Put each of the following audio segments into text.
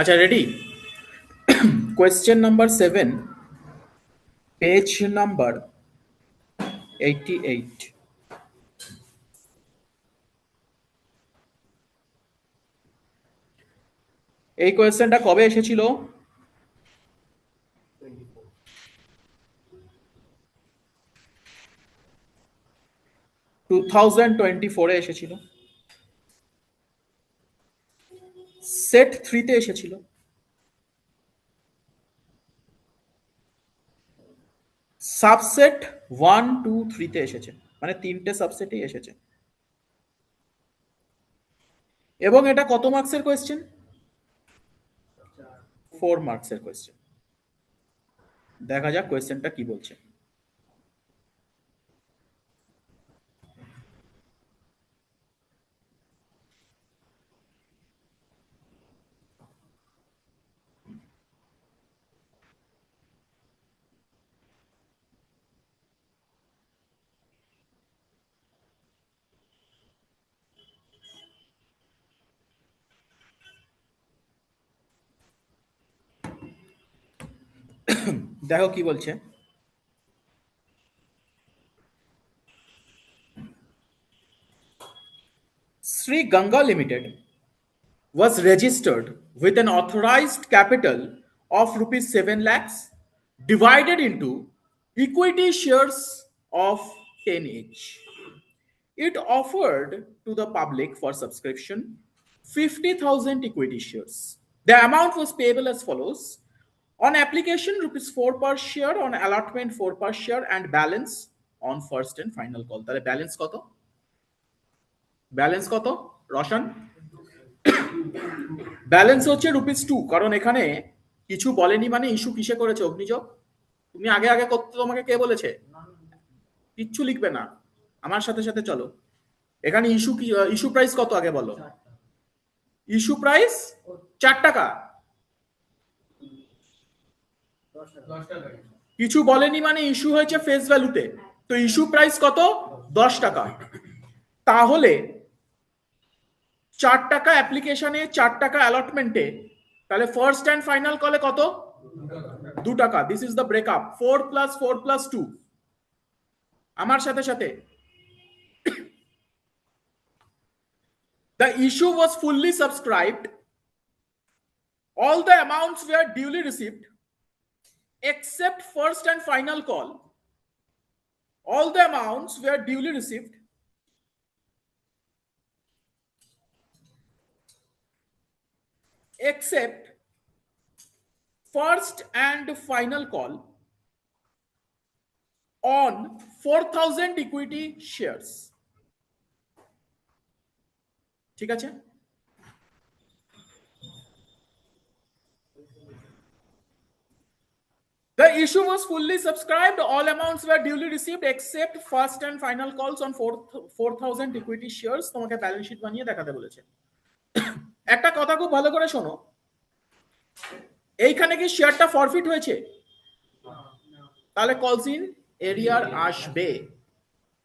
আচ্ছা, ready? Question number 7, page number 88। এই কোয়েশ্চেনটা কবে এসেছিল? 2024-এ এসেছিল। সেট 3-তে এসেছিল। সাবসেট 1, 2, 3-তে এসেছে, মানে তিনটে সাবসেটেই এসেছে। এবং এটা কত মার্কসের কোয়েশ্চেন? 4 মার্কসের কোয়েশ্চেন। দেখা যাক কোয়েশ্চেনটা কি বলছে। দেখো কি বলছে। Sri Ganga Limited was registered with an authorized capital of rupees 7 lakhs divided into equity shares of 10 each. It offered to the public for subscription 50,000 equity shares. The amount was payable as follows: on application rupees 4 per share, on allotment 4 per share, and balance on first and final call. তাহলে balance কত? Balance কত Roshan? Balance হচ্ছে rupees 2, কারণ এখানে কিছু বলেনি, মানে issue কিসে করেছে অগ্নিযোগ? তুমি আগে আগে করতে তোমাকে কে বলেছে? কিচ্ছু লিখবে না, আমার সাথে সাথে চলো। এখানে ইস্যু কি, ইস্যু প্রাইস কত আগে বলো? ইস্যু প্রাইস 4 টাকা। কিছু বলেনি মানে ইস্যু হয়েছে ফেস ভ্যালুতে, তো ইস্যু প্রাইস কত? 10 টাকা। তাহলে 4 টাকা অ্যাপ্লিকেশনে, 4 টাকা অ্যালটমেন্টে, তাহলে ফার্স্ট অ্যান্ড ফাইনাল কলে কত? 2 টাকা। This is the breakup, 4 + 4 + 2। আমার সাথে সাথে, the issue was fully subscribed, all the amounts were duly received except first and final call. All the amounts were duly received except first and final call on 4,000 equity shares. ঠিক আছে? The issue was fully subscribed, all amounts were duly received except first and final calls on 4,000 equity shares. তোমাকে balance sheet বানিয়ে দেখাতে বলেছে। একটা কথা খুব ভালো করে শোনো, এইখানে কি শেয়ারটা ফরফিট হয়েছে? তাহলে কলস ইন এরিয়ার আসবে।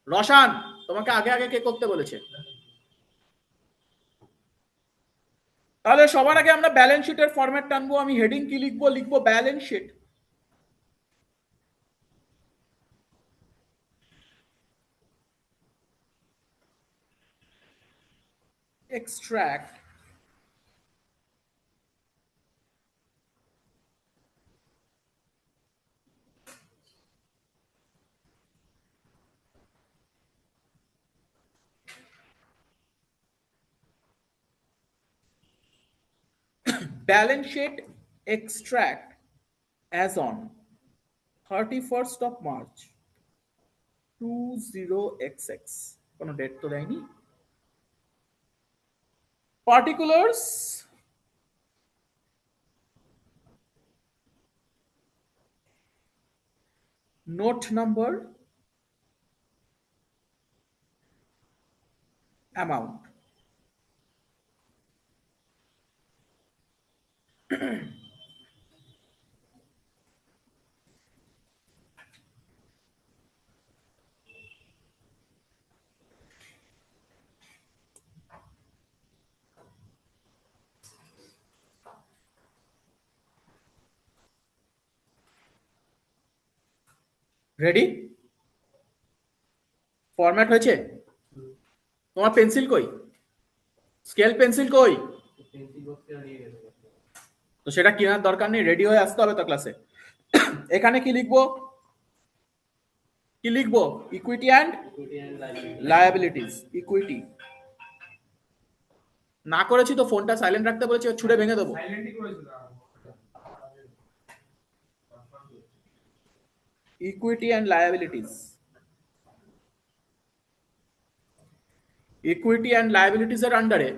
রসান, তোমাকে আগে আগে কে করতে বলেছে? তাহলে সবার আগে আমরা ব্যালেন্স শিটের ফরম্যাট টানবো। আমি হেডিং কি লিখবো? লিখবো balance sheet. Extract balance sheet extract as on 31st of March 20XX, কোনো ডেট তো দেয়নি। Particulars note number amount. Ready? Format হয়েছে? তোমার পেন্সিল কই? স্কেল পেন্সিল কই? তো সেটা কেনার দরকার নেই, রেডি হয়ে আসতে হবে তো ক্লাসে। এখানে কি লিখবো? কি লিখবো? Equity and liabilities. ইকুইটি না করেছি তো, ফোনটা সাইলেন্ট রাখতে বলেছি, ছুড়ে ভেঙে দেবো। Equity and liabilities. Equity and liabilities এর আন্ডারে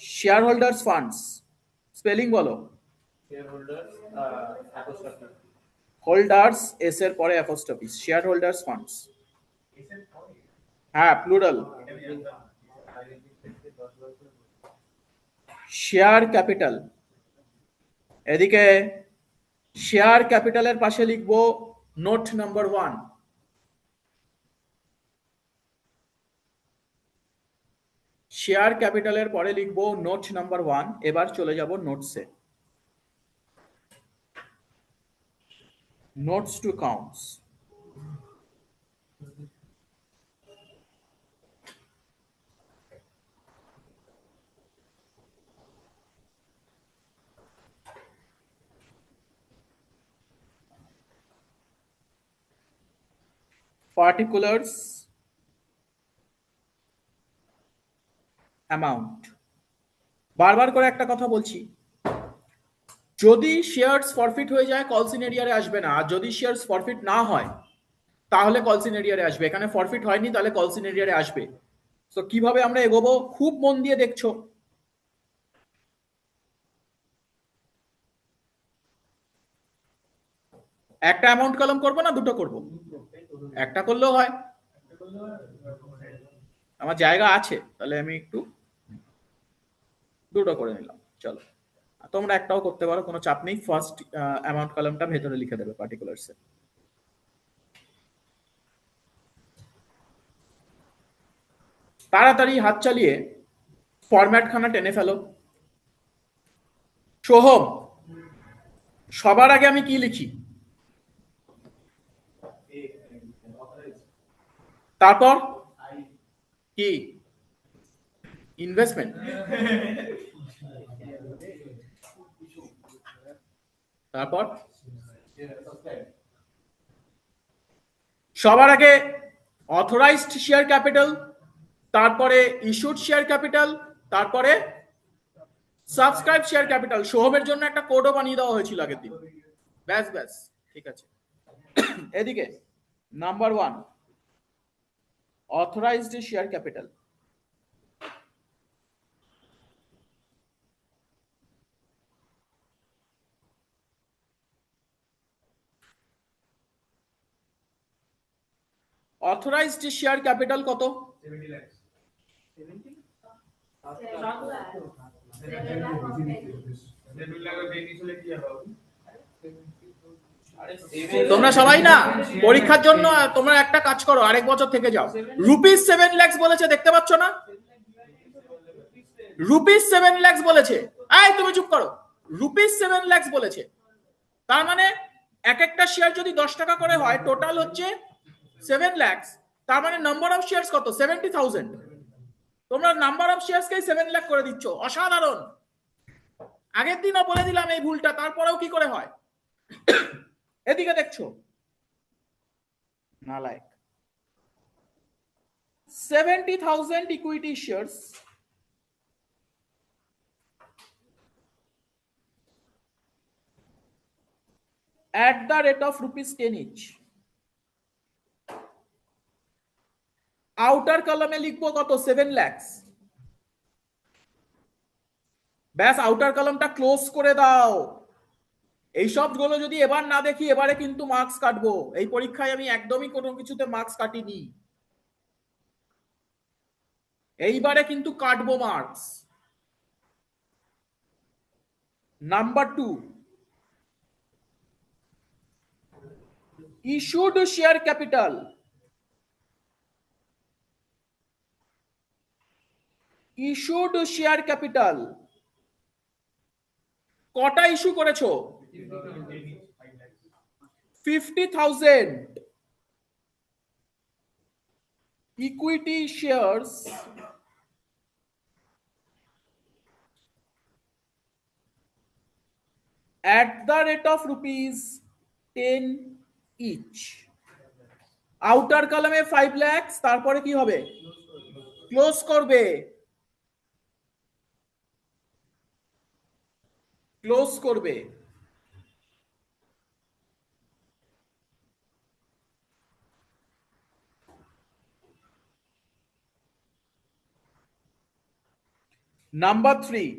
শেয়ার হোল্ডার্স ফান্ডস। স্পেলিং বলো। হোল্ডার্স এস এর পরে অ্যাপোস্ট্রফি, শেয়ার হোল্ডার্স ফান্ডস। হ্যাঁ, প্লুরাল। Share capital. এদিকে শেয়ার ক্যাপিটালের পাশে লিখবো নোট নাম্বার 1। শেয়ার ক্যাপিটালের পরে লিখবো নোট নাম্বার 1। এবার চলে যাব নোটসে। Notes to counts. Particulars amount. বারবার করে একটা কথা বলছি, যদি শেয়ারস ফরফিট হয়ে যায় কলসিন এরিয়ারে আসবে না, আর যদি শেয়ারস ফরফিট না হয় তাহলে কলসিন এরিয়ারে আসবে। এখানে ফরফিট হয়নি, তাহলে কলসিন এরিয়ারে আসবে। তো কিভাবে আমরা এগোবো খুব মন দিয়ে দেখছো। একটা অ্যামাউন্ট কলম করবো না দুটো করব? একটা করলেও হয়, আমার জায়গা আছে, তাহলে আমি একটু দুটো করে নিলাম। চলো, তোমরা একটাও করতে পারো, কোনো চাপ নেই। ফার্স্ট অ্যামাউন্ট কলমটা ভেতরে লিখে দেবে পার্টিকুলার্সে। তাড়াতাড়ি হাত চালিয়ে ফরম্যাট খানা টেনে ফেলো। সোহম, সবার আগে আমি কি লিখি? তারপর কি? ইনভেস্টমেন্ট। তারপর সবার আগে অথরাইজড শেয়ার ক্যাপিটাল, তারপরে ইস্যুড শেয়ার ক্যাপিটাল, তারপরে সাবস্ক্রাইব শেয়ার ক্যাপিটাল। সোহমের জন্য একটা কোডও বানিয়ে দেওয়া হয়েছিল আগের দিন। ব্যাস ব্যাস, ঠিক আছে। এদিকে number 1 authorised share capital. Authorised share capital কত? তোমরা সবাই না পরীক্ষার জন্য তোমরা একটা কাজ করো, আরেক বছর থেকে যাও। রুপিস 7 লাখ বলেছে, দেখতে পাচ্ছ না? রুপিস 7 লাখ বলেছে। এই তুমি চুপ করো। রুপিস 7 লাখ বলেছে, তার মানে এক একটা শেয়ার যদি 10 টাকা করে হয়, টোটাল হচ্ছে 7 লাখ। তার মানে নাম্বার অফ শেয়ারস কত? 70,000। তোমরা নাম্বার অফ শেয়ারসকেই 7 লাখ করে দিচ্ছ, অসাধারণ। আগের দিনও বলে দিলাম এই ভুলটা, তারপরেও কি করে হয়? এদিকে দেখছো নালায়েক। 70,000 equity shares at the rate of rupees 10 each। Outer কলামে লিখবো কত? 7 লাখ। ব্যাস, আউটার কলামটা ক্লোজ করে দাও। এই সবগুলো যদি এবার না দেখি, এবারে কিন্তু মার্কস কাটবো। এই পরীক্ষায় আমি একদমই কোনো কিছুতে মার্কস কাটিনি, এইবারে কিন্তু কাটবো marks. Number 2 issued share capital. Issued share capital কটা ইস্যু করেছো? 50,000 equity shares at the rate of rupees 10 each. Outer কলামে 5 লাখ, তারপরে কি হবে? ক্লোজ করবে, ক্লোজ করবে। নাম্বার 3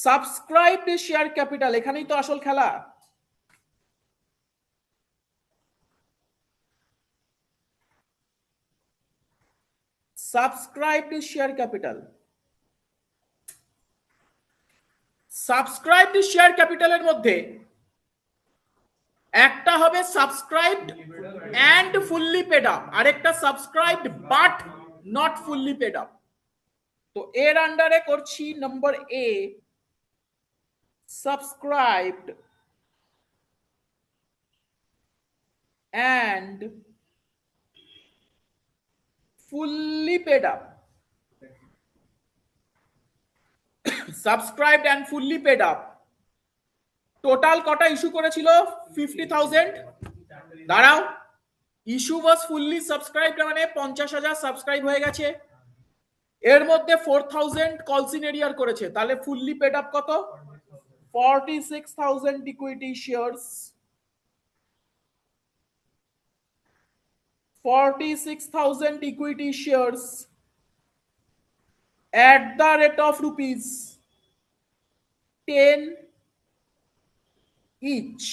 সাবস্ক্রাইবড শেয়ার ক্যাপিটাল, এখানেই তো আসল খেলা। Subscribed share capital, subscribed share ক্যাপিটালের মধ্যে একটা হবে subscribed and fully paid up, আরেকটা subscribed but not fully paid up. তো এর আন্ডারে করছি নাম্বার এ, সাবস্ক্রাইবড and fully paid up, subscribed and fully paid up, total কটা ইস্যু করেছিল? 50,000। দাঁড়াও, ইস্যু ওয়াজ ফুললি সাবস্ক্রাইবড মানে 50,000 সাবস্ক্রাইব হয়ে গেছে, এর মধ্যে 4,000 কলসিন এরিয়ার করেছে, তাহলে ফুললি পেড আপ কত? 46,000 equity shares, 46,000 equity shares at the rate of rupees 10 each.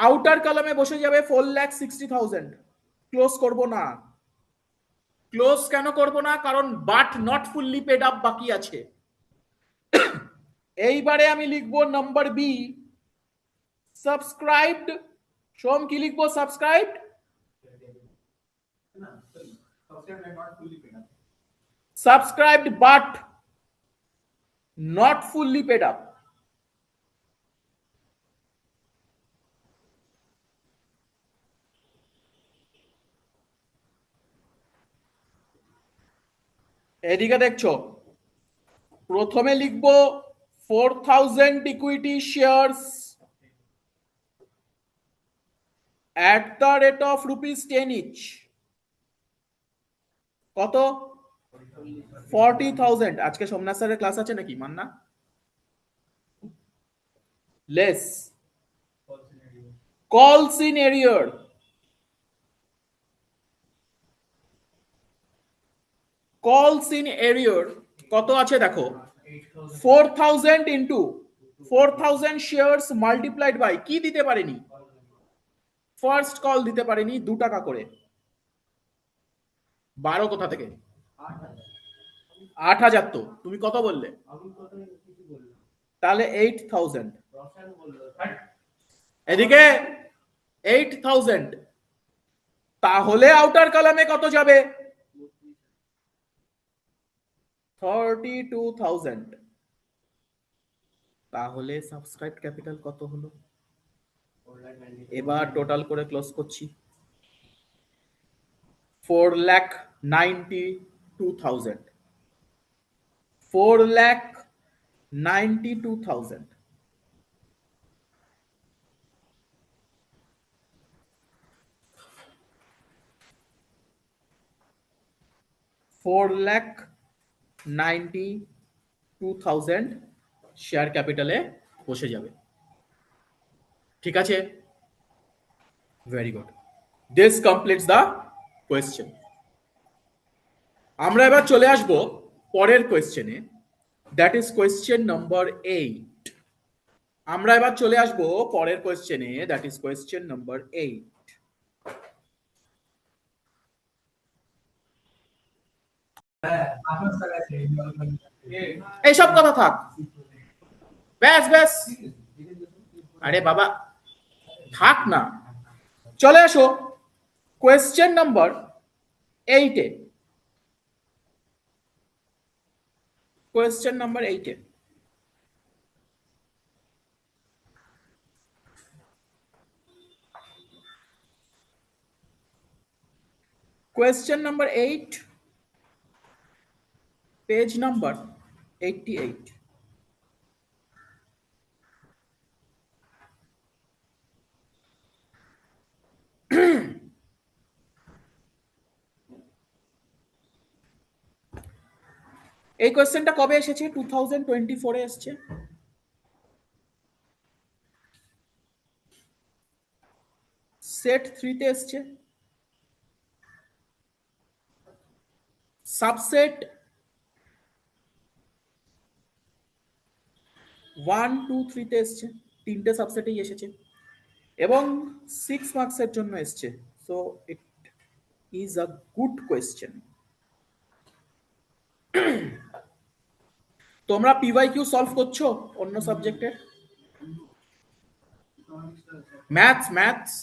Outer কলামে বসে যাবে 4,60,000। ক্লোজ করব না। ক্লোজ কেন করব না? কারণ but not fully paid up বাকি আছে। এইবারে আমি লিখবো নাম্বার বি, সাবস্ক্রাইবড। সোম কি লিখবো? Subscribed, subscribed but not fully paid up. এদিকে দেখছো, প্রথমে লিখবো 4,000 equity shares at the rate of rupees 10 each, কত? 40,000। আজকে সোমনাথ স্যারের ক্লাস আছে নাকি? মান্না লেস কলস ইন এরিয়ার, কলস ইন এরিয়ার কত আছে দেখো, 4,000 ইন্টু 4,000 শেয়ারস মাল্টিপ্লাইড বাই কি দিতে পারেনি? ফার্স্ট কল দিতে পারেনি 2 টাকা করে। 12 কোথা থেকে? 8,000। তো তুমি কত বললে? তাহলে 8,000। এদিকে 8,000, তাহলে আউটার কলামে কত যাবে? 32,000। তাহলে সাবস্ক্রাইব ক্যাপিটাল কত হলো? এবার টোটাল করে ক্লোজ করছি, 4,92,000, 4,92,000। $4,92,000 শেয়ার ক্যাপিটালে বসে যাবে। ঠিক আছে, very good, this completes the question. আমরা এবার চলে আসব পরের কোয়েশ্চেনে, দ্যাট ইজ কোয়েশ্চেন নাম্বার 8। আমরা এবার চলে আসব পরের কোয়েশ্চেনে, দ্যাট ইজ কোয়েশ্চেন নাম্বার 8। এইসব কথা থাক, ব্যাস ব্যাস, আরে বাবা থাক না, চলে আসো question number 8-এ। Question number 8. Question number 8, page number 88. এই কোয়েশ্চেনটা কবে এসেছে? 2024 এ এসেছে। সেট 3 তে এসেছে। সাবসেট 1, 2, 3 তে এসেছে। তিনটে সাবসেটেই এসেছে এবং 6 মার্কসের জন্য এসেছে। So it is a good question. তোমরা পিওয়াইকিউ সলভ করছো অন্য সাবজেক্টের? ম্যাথস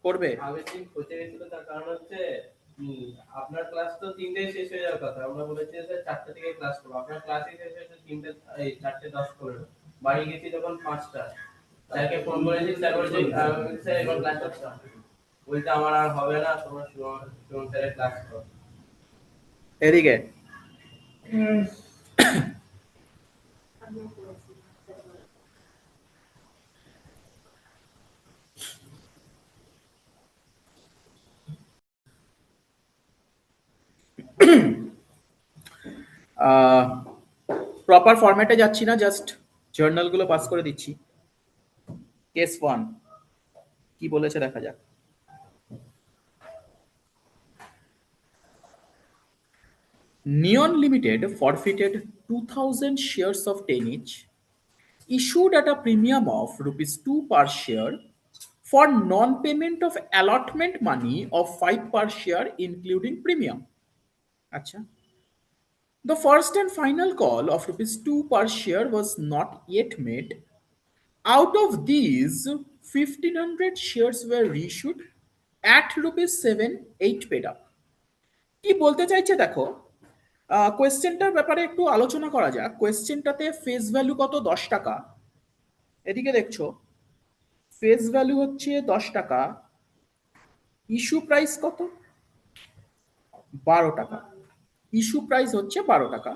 করবে? আগের দিন হতে গেছিল, তার কারণ হচ্ছে আপনার ক্লাস তো 3টায় শেষ হয়ে যাওয়ার কথা। আমরা বলেছি যে 4টা থেকে ক্লাস করব, আপনার ক্লাসই শেষ হয়েছে 3টে, এই 4:10-15। বাড়ি গেছি তখন 5টা। স্যারকে ফোন করেছি, স্যার বলছে স্যার এবার ক্লাস করতে হবে। বলতে আমার আর হবে না, তোমার সুমন স্যারের ক্লাস করো। এদিকে প্রপার ফরম্যাটে যাচ্ছি না, জাস্ট জার্নালগুলো পাস করে দিচ্ছি। কেস 1 কি বলেছে দেখা যাক। Neon Limited forfeited 2000 shares of 10 each, issued at a premium of rupees 2 per share for non-payment of allotment money of 5 per share including premium. Acha. The first and final call of rupees 2 per share was not yet made. Out of these, 1500 shares were reissued at rupees 7, 8 paid up. কি বলতে চাইছে দেখো, কোয়েশ্চেনটার ব্যাপারে একটু আলোচনা করা যাক। কোয়েশ্চেনটাতে face value কত? 10 টাকা। এদিকে দেখছো ফেস ভ্যালু হচ্ছে 10 টাকা, ইস্যু প্রাইস কত? 12 টাকা। ইস্যু প্রাইস হচ্ছে 12 টাকা।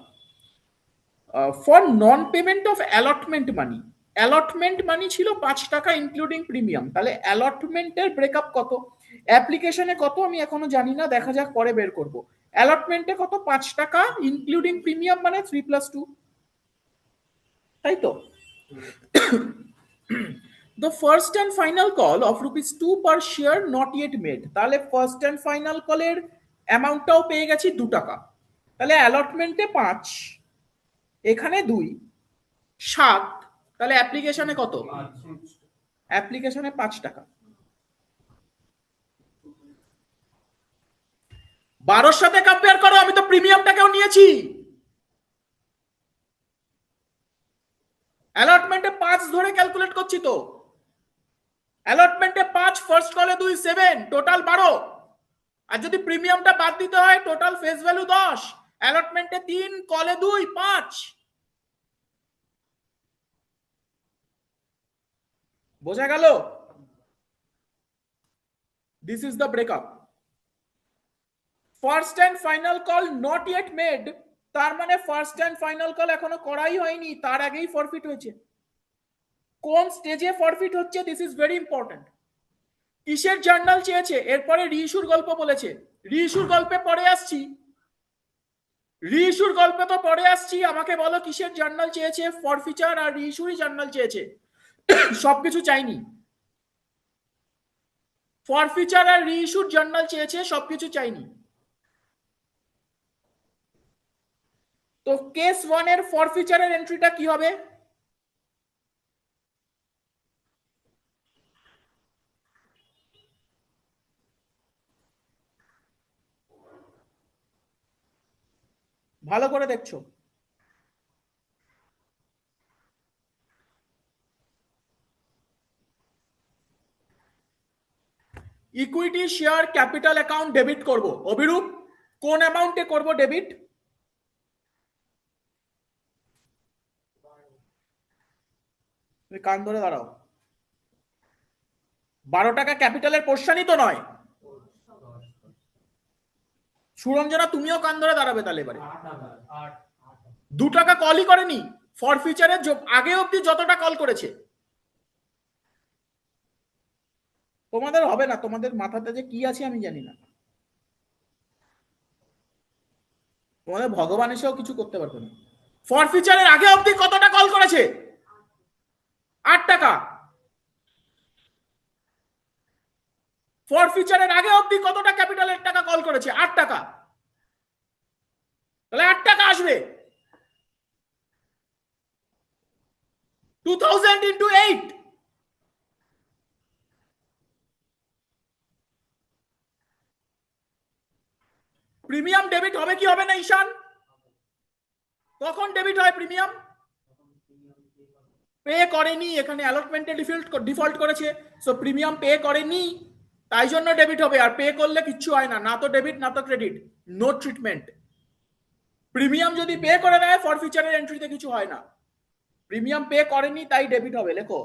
For non payment of allotment money, allotment money ছিল 5 টাকা ইনক্লুডিং প্রিমিয়াম। তাহলে অ্যালটমেন্টের ব্রেকআপ কত? অ্যাপ্লিকেশনে কত আমি এখনো জানি না, দেখা যাক পরে বের করব। অ্যালটমেন্টে কত? 5 টাকা ইনক্লুডিং প্রিমিয়াম মানে 3+2, তাই তো? The first and final call of rupees 2 per share not yet made, তাহলে ফার্স্ট এন্ড ফাইনাল কলের অ্যামাউন্টটাও পেয়ে গেছি 2 টাকা। তাহলে অ্যালটমেন্টে 5, এখানে 2, 7, তাহলে অ্যাপ্লিকেশনে কত? অ্যাপ্লিকেশনে 5 টাকা। 12 সাথে কম্পেয়ার করো, আমি তো প্রিমিয়ামটাকেও নিয়েছি। অ্যালটমেন্টে 5 ধরে ক্যালকুলেট করছি তো। অ্যালটমেন্টে 5, ফার্স্ট কলে 2, 7, টোটাল 12। আর যদি প্রিমিয়ামটা বাদ দিতে হয় টোটাল ফেস ভ্যালু 10। অ্যালটমেন্টে 3, কলে 2, 5। বোঝা গেল? This is the breakup. First and final call not yet made, তার মানে ফার্স্ট এন্ড ফাইনাল কল এখনো করাই হয়নি, তার আগেই ফরফিট হয়েছে। কোন স্টেজে ফরফিট হচ্ছে দিস ইজ ভেরি ইম্পর্টেন্ট। কিসের জার্নাল চেয়েছে? এরপরে রিইস্যুর গল্প বলেছে, রিইস্যুর গল্পে পরে আসছি। রিইস্যুর গল্পে তো পরে আসছি, আমাকে বলো কিসের জার্নাল চেয়েছে? ফরফিচার আর রিইস্যুরই জার্নাল চেয়েছে, সবকিছু চাইনি। ফরফিচার আর রিইস্যুর জার্নাল চেয়েছে, সবকিছু চাইনি। তো কেস 1 এর ফরফিচারের এন্ট্রিটা কি হবে? ভালো করে দেখছো? Equity share capital account debit করব। অভিরূপ কোন অ্যামাউন্টে করব ডেবিট? তুমি কান ধরে দাঁড়াও। 12 টাকা ক্যাপিটালের পোর্শনই তো নয়। সুরঞ্জনা তুমিও কান ধরে দাঁড়াবে তাহলে এবারে। 2 টাকা কলই করেনি ফর ফিউচারের আগে অব্দি যতটা কল করেছে। তোমাদের হবে না, তোমাদের মাথাতে যে কি আছে আমি জানি না। তোমাদের ভগবান এসেও কিছু করতে পারবে না। ফর ফিউচারের আগে অব্দি কতটা কল করেছে? 8 টাকা। ফর ফিউচারের আগে অব্দি কতটা ক্যাপিটালের টাকা কল করেছে? 8 টাকা। তাহলে 8 টাকা আসবে। 2000 into 8। প্রিমিয়াম ডেবিট হবে কি হবে না ঈশান? কখন ডেবিট হয় প্রিমিয়াম? পে করেনি, এখানে অ্যালটমেন্টে ডিফল্ট করেছে, সো প্রিমিয়াম পে করেনি, তাই জন্য ডেবিট হবে। আর পে করলে কিচ্ছু হয় না, না তো ডেবিট না তো ক্রেডিট, নো ট্রিটমেন্ট। প্রিমিয়াম যদি পে করে দেয় ফর ফিউচারের এন্ট্রিতে কিছু হয় না। প্রিমিয়াম পে করেনি তাই ডেবিট হবে। লেখো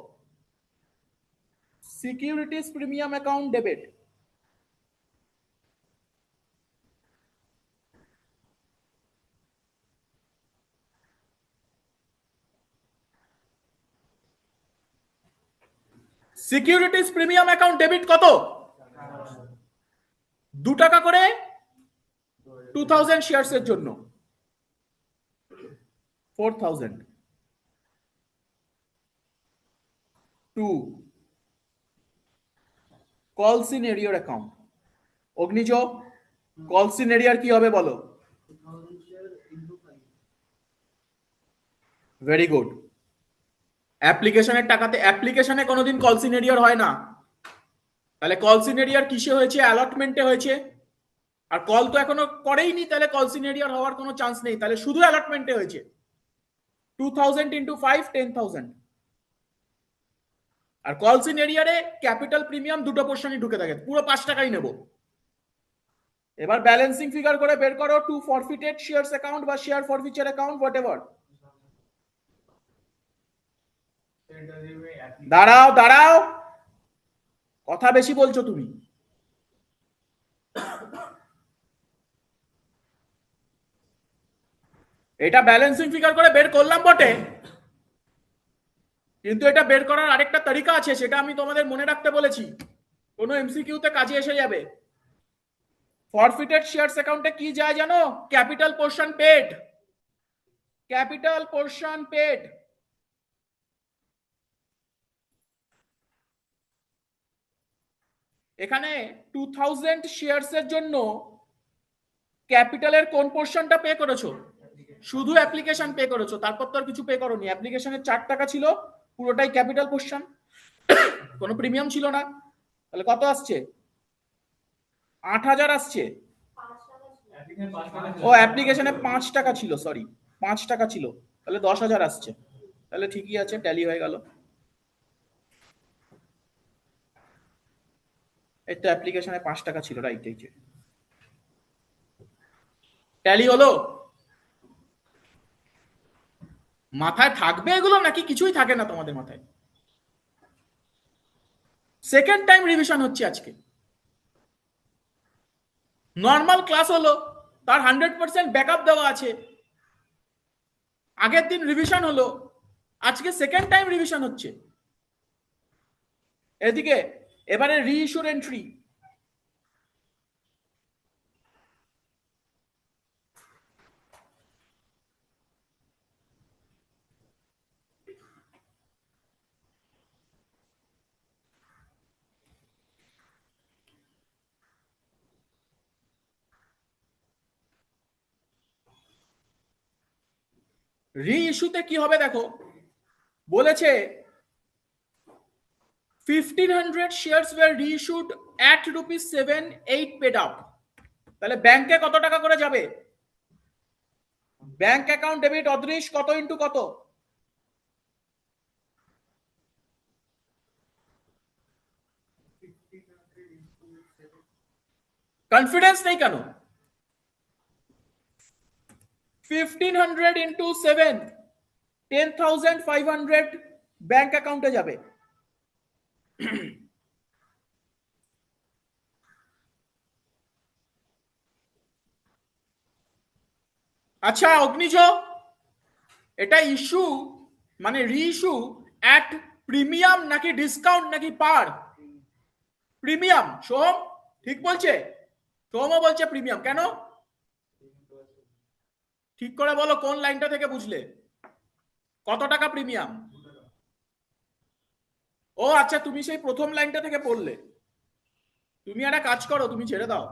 securities premium account debit. Securities premium account debit কত? 2 টাকা করে 2000 শেয়ারস এর জন্য 4000। 2 কল সিনেরিওর অ্যাকাউন্ট। অগ্নিজ কল সিনেরিয়ার কি হবে বলো? Very good. অ্যাপ্লিকেশনের টাকাতে, অ্যাপ্লিকেশনে কোনোদিন কল সিনেরিয়ার হয় না। তাহলে কল সিনেরিয়ার কিসে হয়েছে? অ্যালটমেন্টে হয়েছে। আর কল তো এখনো করেইনি, তাহলে কল সিনেরিয়ার হওয়ার কোনো চান্স নেই, তাহলে শুধু অ্যালটমেন্টে হয়েছে। 2000 into 5 10,000। আর কল সিনেরিয়ারে ক্যাপিটাল প্রিমিয়াম দুটো পোর্শনই ঢুকে থাকে, পুরো 5 টাকাই নেব। এবার ব্যালেন্সিং ফিগার করে বের করো টু ফরফিটেড শেয়ারস অ্যাকাউন্ট বা শেয়ার ফরফিচার অ্যাকাউন্ট হোয়াট এভার। দাঁড়াও দাঁড়াও, কথা বেশি বলছো তুমি। এটা ব্যালেন্সিং ফিগার করে বের করলাম বটে, কিন্তু এটা বের করার আরেকটা তরিকা আছে, সেটা আমি তোমাদের মনে রাখতে বলেছি, কোনো এমসিকিউতে কাজে এসে যাবে। ফরফিটেড শেয়ারস অ্যাকাউন্টে কি যায় জানো? Capital portion paid. Capital portion paid. এখানে 2000 শেয়ারস এর জন্য ক্যাপিটালের কোন পোর্শনটা পে করেছো? শুধু অ্যাপ্লিকেশন পে করেছো, তারপর তো আর কিছু পে করোনি। অ্যাপ্লিকেশনের 4 টাকা ছিল, পুরোটাই ক্যাপিটাল পোর্শন, কোনো প্রিমিয়াম ছিল না। তাহলে কত আসছে? 8000 আসছে। ও অ্যাপ্লিকেশনে 5 টাকা ছিল, সরি 5 টাকা ছিল, তাহলে 10,000 আসছে। তাহলে ঠিকই আছে, ট্যালি হয়ে গেল। এই তো অ্যাপ্লিকেশনে 5 টাকা ছিল, রাইট, এই যে ট্যালি হলো। মাথায় থাকবে এগুলো নাকি কিছুই থাকে না তোমাদের মাথায়? সেকেন্ড টাইম রিভিশন হচ্ছে আজকে। নর্মাল ক্লাস হলো, তার 100% ব্যাকআপ দেওয়া আছে। আগের দিন রিভিশন হলো, আজকে সেকেন্ড টাইম রিভিশন হচ্ছে। এদিকে এবারে রিইস্যুর এন্ট্রি। রিইস্যুতে কি হবে দেখো, বলেছে 1500 shares were reissued at rupees 7 8 paid out। তাহলে ব্যাংকে কত টাকা করে যাবে? ব্যাংক অ্যাকাউন্ট ডেবিট অদৃশ কত ইন্টু কত? কনফিডেন্স নেই কেন? 1500 into 7 10,500 ব্যাংক অ্যাকাউন্টে যাবে। আচ্ছা অগ্নিজ, এটা ইস্যু মানে রিইস্যু অ্যাট প্রিমিয়াম নাকি ডিসকাউন্ট নাকি পার? প্রিমিয়াম। সোহম ঠিক বলছে? সোহমও বলছে প্রিমিয়াম। কেন? ঠিক করে বলো, কোন লাইনটা থেকে বুঝলে? কত টাকা প্রিমিয়াম? ও আচ্ছা, তুমি সেই প্রথম লাইনটা থেকে পড়লে। তুমি একটা কাজ করো, তুমি ছেড়ে দাও,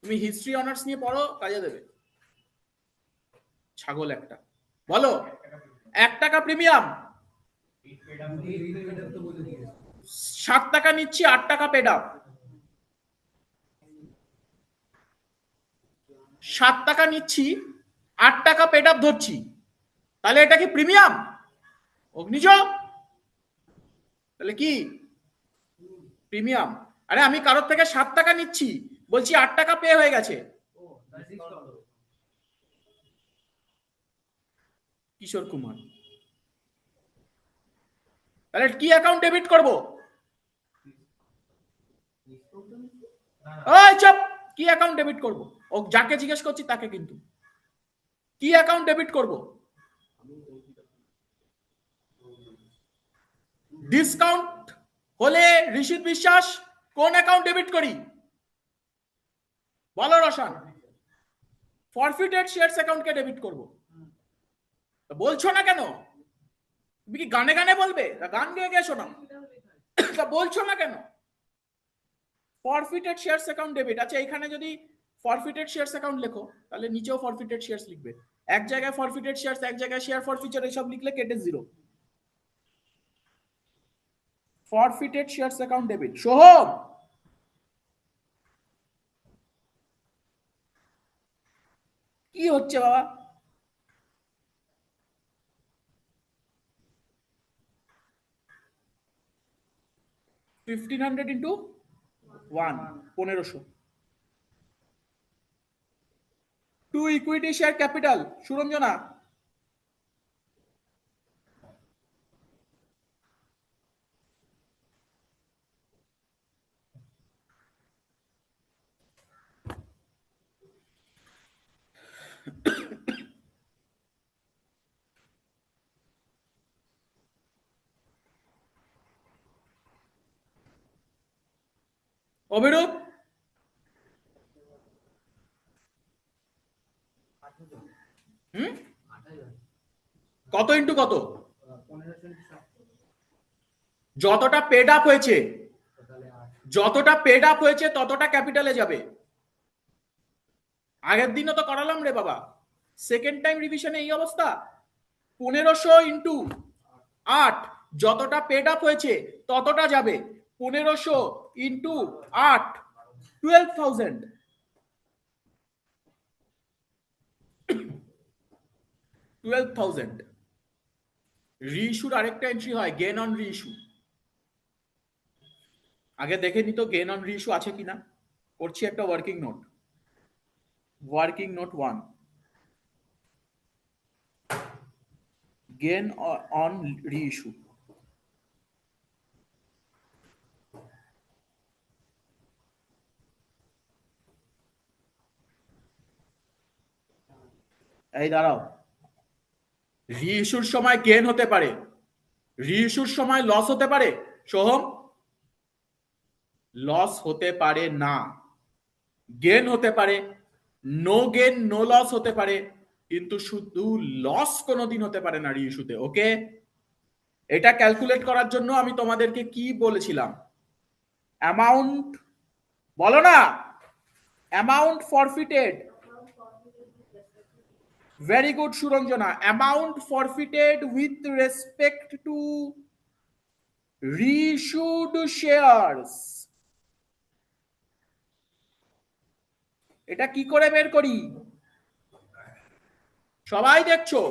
তুমি হিস্ট্রি অনার্স নিয়ে পড়ো, কাজে দেবে। ছাগল একটা। বলো, 1 টাকা প্রিমিয়াম, 7 টাকা নিচ্ছি, 8 টাকা পেড আপ। 7 টাকা নিচ্ছি, 8 টাকা পেড আপ ধরছি, তাহলে এটা কি প্রিমিয়াম অগ্নিজ? তাহলে কি প্রিমিয়াম? আরে আমি কারোর থেকে 7 টাকা নিচ্ছি, বলছি 8 টাকা পে হয়ে গেছে। কিশোর কুমার, তাহলে কি অ্যাকাউন্ট ডেবিট করব? ওই চপ, কি অ্যাকাউন্ট ডেবিট করব? ও যাকে জিজ্ঞেস করছি তাকে, কিন্তু কি অ্যাকাউন্ট ডেবিট করব? ডিসকাউন্ট হলে ঋষিত বিশ্বাস কোন অ্যাকাউন্ট ডেবিট করি? বলো রসান। ফরফিটেড শেয়ারস অ্যাকাউন্টকে ডেবিট করব। বলছো না কেন? তুমি কি গানে গানে বলবে? গান গেয়ে গেছো না? বলছো না কেন? ফরফিটেড শেয়ারস অ্যাকাউন্ট ডেবিট। আচ্ছা, এখানে যদি ফরফিটেড শেয়ারস অ্যাকাউন্ট লেখো, তাহলে নিচেও ফরফিটেড শেয়ারস লিখবে। এক জায়গায় ফরফিটেড শেয়ারস, এক জায়গায় শেয়ার ফরফিচার, এসব লিখলে কেটে zero. ফরফিটেড shares account debit. Soham, কি হচ্ছে বাবা? $1500 into 1, 1500। Two equity share capital, Suranjana. Abhirup, কত ইন্টু কত? যতটা পেড আপ হয়েছে, যতটা পেড আপ হয়েছে ততটা ক্যাপিটালে যাবে। আগের দিনও তো করালাম রে বাবা, সেকেন্ড টাইম রিভিশনে এই অবস্থা। 1500 ইন্টু 8, যতটা পেড আপ হয়েছে ততটা যাবে। 1500 ইন্টু 8, 12,000। 12,000। রিইস্যুর আরেকটা এন্ট্রি হয়, গেন অন রিইস্যু। আগে দেখে নিত গেন অন রিইস্যু আছে কিনা। করছি একটা working note, working note 1, gain on reissue. এই দাঁড়াও, রিইস্যুর সময় গেন হতে পারে, রিইস্যুর সময় লস হতে পারে। সোহম, লস হতে পারে না, গেন হতে পারে। নো গেন নো লস হতে পারে, কিন্তু শুধু লস কোনোদিন হতে পারে না রিইস্যুতে। ওকে, এটা ক্যালকুলেট করার জন্য আমি তোমাদেরকে কি বলেছিলাম? অ্যামাউন্ট, বলো না, amount forfeited. Very good Suranjana. Amount forfeited with respect to reissued shares. এটা কি করে বের করি? সবাই দেখছো,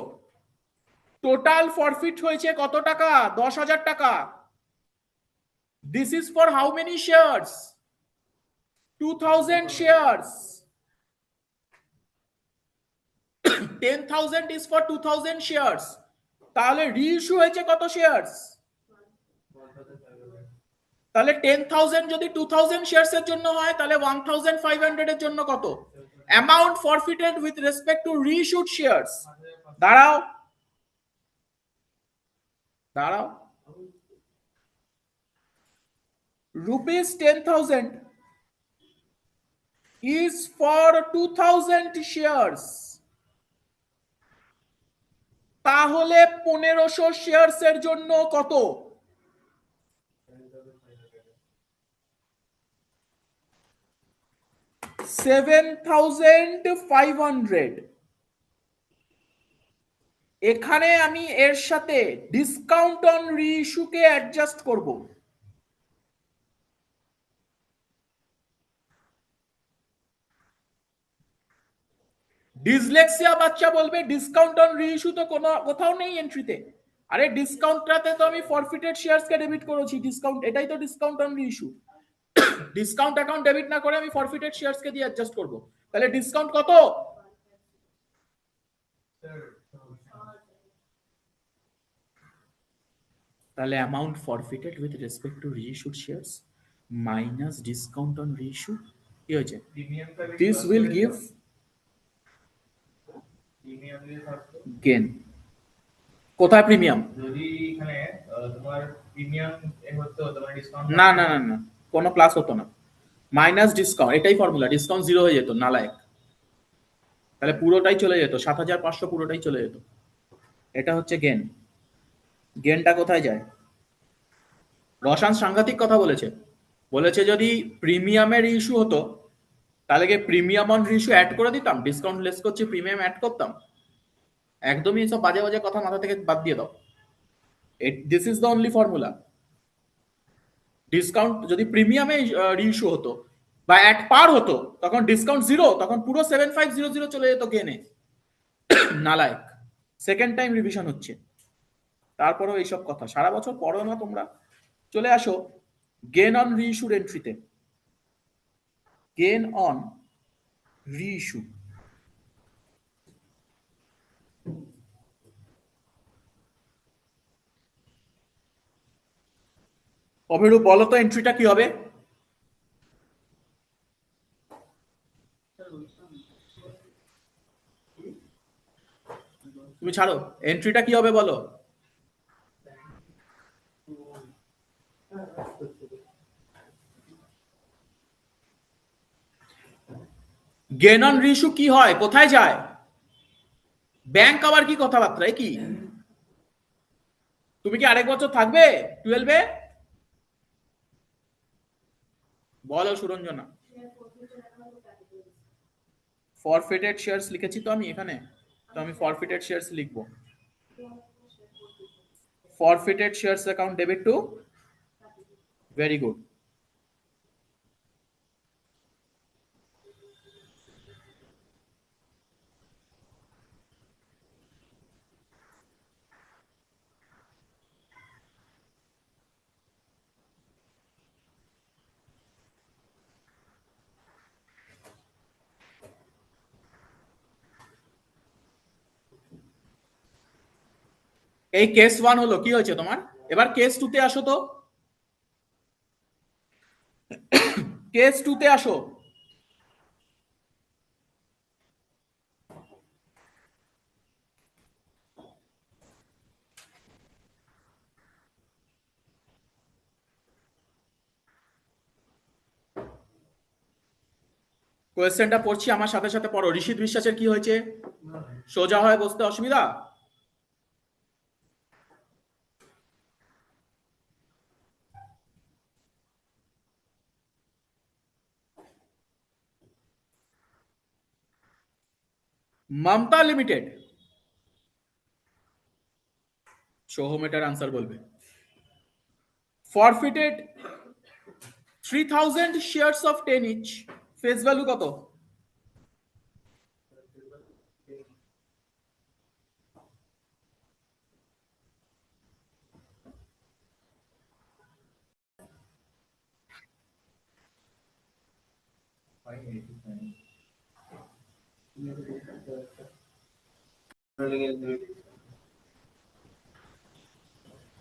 টোটাল ফরফিট হয়েছে কত টাকা? 10,000 টাকা। This is for how many shares? 2,000 shares. 10,000 is for 2,000 shares, তাহলে রিইস্যু হয়েছে কত শেয়ারস? তাহলে 10,000 যদি 2,000 শেয়ারস এর জন্য হয় তাহলে 1,500 এর জন্য কত? Amount forfeited with respect to reissued shares. দাঁড়াও দাঁড়াও, rupees 10,000 is for 2,000 shares, তাহলে 1,500 শেয়ারস এর জন্য কত? 7,500। এখানে আমি এর সাথে ডিসকাউন্ট অন রিইস্যুকে অ্যাডজাস্ট করব। ডিসলেক্সিয়া বাচ্চা বলবে ডিসকাউন্ট অন রিইস্যু তো কোনো কোথাও নেই এন্ট্রিতে। আরে ডিসকাউন্টটাতে তো আমি ফরফিটেড শেয়ারসকে ডেবিট করেছি, ডিসকাউন্ট এটাই তো discount on reissue. Discount account debit না করে আমি ফরফিটেড শেয়ারসকে দিয়ে অ্যাডজাস্ট করব। তাহলে ডিসকাউন্ট কত? তাহলে amount forfeited with respect to reissued shares minus discount on reissue কি হয়েছে? This will give gain. কোথায় প্রিমিয়াম? যদি এখানে তোমার প্রিমিয়াম হতো তোমার ডিসকাউন্ট না না না না, কোনো প্লাস হতো না, মাইনাস ডিসকাউন্ট, এটাই ফর্মুলা, ডিসকাউন্ট জিরো হয়ে যেত, নালায়ক। তাহলে পুরোটাই চলে যেত, 7,500 পুরোটাই চলে যেত। এটা হচ্ছে গেন। গেনটা কোথায় যায়? রসান সাংঘাতিক কথা বলেছে, বলেছে যদি প্রিমিয়ামের ইস্যু হতো তাহলে কি প্রিমিয়াম অন ইস্যু অ্যাড করে দিতাম, ডিসকাউন্ট লেস করছি প্রিমিয়াম অ্যাড করতাম? একদমই সব বাজে বাজে কথা মাথা থেকে বাদ দিয়ে দাও। This is the only formula. Discount যদি প্রিমিয়ামে রিইস্যু হতো বা অ্যাট পার হতো তখন ডিসকাউন্ট জিরো, তখন পুরো 7,500 চলে যেত গেনে। নালায়ক। সেকেন্ড টাইম রিভিশন হচ্ছে, তারপরেও এইসব কথা সারা বছর পড়ো না তোমরা। চলে আসো গেন অন রিইস্যুড এন্ট্রিতে। গেন অন রিইস্যু, অভিরূপ বলো তো এন্ট্রিটা কি হবে? তুমি ছাড়ো, এন্ট্রিটা কি হবে বলো? গেন অন রিইস্যু কি হয়, কোথায় যায়? ব্যাংক আবার কি কথাবার্তা কি? তুমি কি আরেক বছর থাকবে 12-এ? বলো সুরঞ্জনা। ফরফিটেড শেয়ারস লিখেছি তো আমি এখানে, তো আমি ফরফিটেড শেয়ারস লিখব। ফরফিটেড shares account debit two, very good. এই কেস 1 হলো, কি হয়েছে তোমার? এবার কেস 2 তে আসো তো, কেস 2 তে আসো। কোয়েশ্চেনটা পড়ছি, আমার সাথে সাথে পড়ো। ঋষিত বিশ্বাসের কি হয়েছে? সোজা হয়ে বসতে অসুবিধা? মমতা লিমিটেড, সোহম এটার আনসার বলবে। Forfeited 3,000 shares of 10 each, face value কত?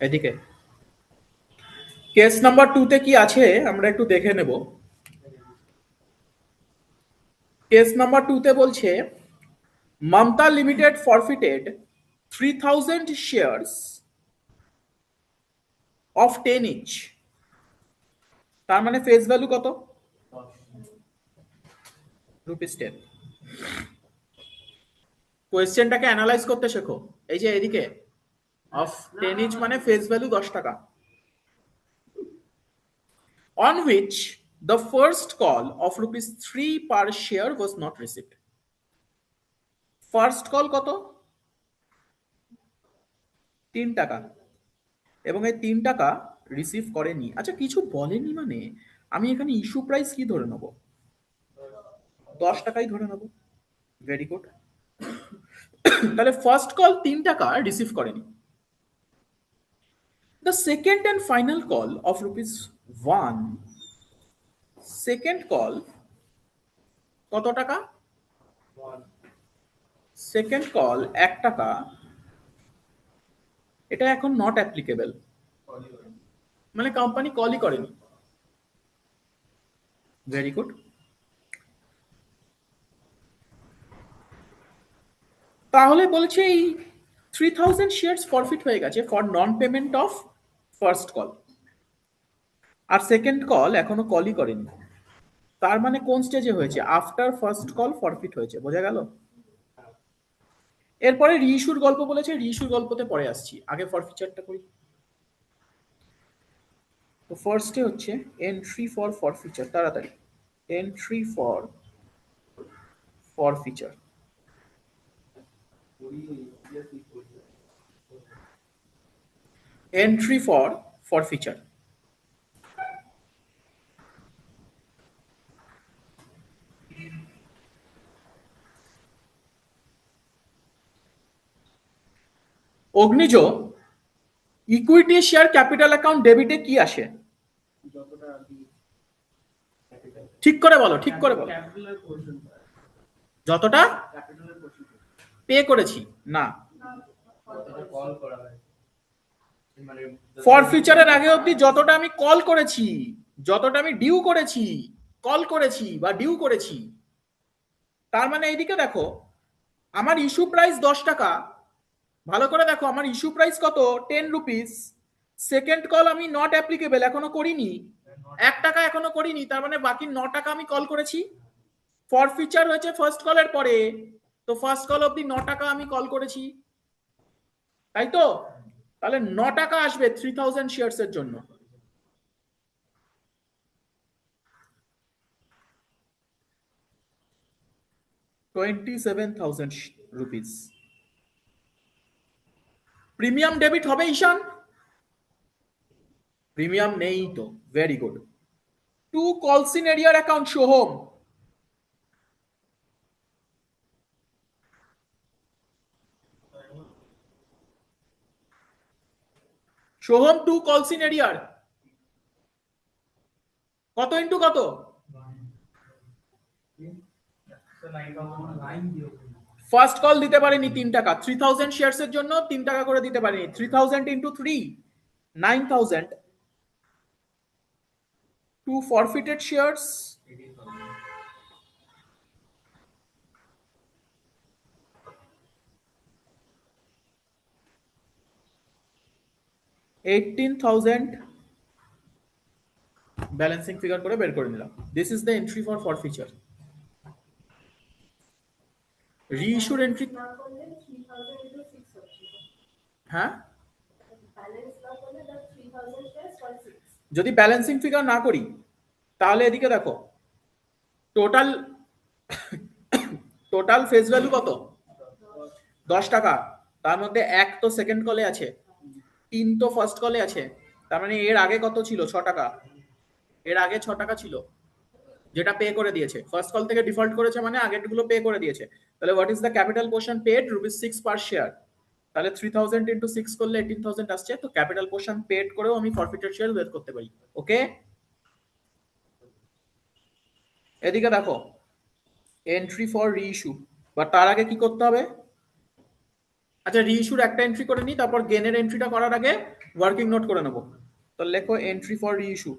এদিকে কেস নাম্বার 2 তে কি আছে আমরা একটু দেখে নেব। কেস নাম্বার 2 তে বলছে Mamata limited ফরফিটেড 3000 shares of 10 each। তার মানে ফেস ভ্যালু কত? ₹10। কোয়েশ্চেনটাকে অ্যানালাইজ করতে শেখো। এই যে এদিকে অফ 10 ইচ মানে ফেস ভ্যালু 10 টাকা, on which the first call of ₹3 per share was not received। First call কত? 3 টাকা, এবং এই 3 টাকা রিসিভ করেনি। আচ্ছা কিছু বলেনি মানে আমি এখানে ইস্যু প্রাইস কি ধরে নেব? 10 টাকাই ধরে নেব। Very good. তাহলে ফার্স্ট কল 3 টাকা রিসিভ করেনি। The second and final call of ₹1, second call কত টাকা? সেকেন্ড কল 1 টাকা, এটা এখন নট অ্যাপ্লিকেবল, মানে কোম্পানি কলই করেনি। Very good. তাহলে বলছে এই 3000 শেয়ারস ফরফিট হয়ে গেছে for non payment of first call, আর সেকেন্ড কল এখনো কলই করেনি। তার মানে কোন স্টেজে হয়েছে? আফটার ফার্স্ট কল ফরফিট হয়েছে। বোঝা গেল? এরপরে রিইস্যুর গল্প বলেছে, রিইস্যুর গল্পতে পরে আসছি, আগে ফরফিচারটা করি। তো ফার্স্টে হচ্ছে এন্ট্রি ফর ফরফিচার, তাড়াতাড়ি entry for forfeiture. Entry for forfeiture. Agnij equity share capital account ডেবিটে কি আসে? ঠিক করে বলো, ঠিক করে বলো। যতটা পে করেছি না, ফরফিচারের আগে অবধি যতটা আমি কল করেছি, যতটা আমি ডিউ করেছি, কল করেছি বা ডিউ করেছি। তার মানে এইদিকে দেখো আমার ইস্যু প্রাইস 10 টাকা। ভালো করে দেখো আমার ইস্যু প্রাইস কত? 10 রুপিস। সেকেন্ড কল আমি নট অ্যাপ্লিকেবল এখনো করিনি, 1 টাকা এখনো করিনি, তার মানে বাকি 9 টাকা আমি কল করেছি। ফরফিচার হয়েছে ফার্স্ট কলের পরে, তো ফার্স্ট কল অবধি 9 টাকা আমি কল করেছি, তাই তো? তাহলে 9 টাকা আসবে 3000 শেয়ার্স এর জন্য। ₹27,000। প্রিমিয়াম ডেবিট হবে ঈশান? প্রিমিয়াম নেই তো। Very good. টু কলস ইন এরিয়ার অ্যাকাউন্ট সোহম। সোহম টু কলস ইন এরিয়ার কত ইন্টু কত? ফার্স্ট কল দিতে পারেনি 3 টাকা, 3000 শেয়ার্স এর জন্য 3 টাকা করে দিতে পারেনি। 3000 into 3, 9000। To forfeited shares, 18,000 balancing figure করে বের করে নিলাম। This is the entry for forfeiture. রিইস্যুর এন্ট্রি, হ্যাঁ যদি ব্যালেন্সিং ফিগার না করি তাহলে এদিকে দেখো টোটাল টোটাল ফেস ভ্যালু কত? 10 টাকা। তার মধ্যে 1 তো সেকেন্ড কলে আছে, 3 তো ফার্স্ট কলে আছে, তার মানে এর আগে কত ছিল? 6 টাকা। এর আগে 6 টাকা ছিল যেটা পে করে দিয়েছে। ফার্স্ট কল থেকে ডিফল্ট করেছে মানে আগেরগুলো পে করে দিয়েছে। তাহলে what is the capital portion paid? ₹6 per share. তাহলে 3000 ইন্টু 6 করলে 18,000 আসছে। তো ক্যাপিটাল পোর্শন পেড করেও আমি ফরফিটেড শেয়ার বের করতে পারি। ওকে, এদিকে দেখো এন্ট্রি ফর রিইস্যু, বা তার আগে কি করতে হবে? আচ্ছা রিইস্যুর একটা এন্ট্রি করে নিই, তারপর গেনের এন্ট্রিটা করার আগে ওয়ার্কিং নোট করে নেব। তো লেখো entry for reissue,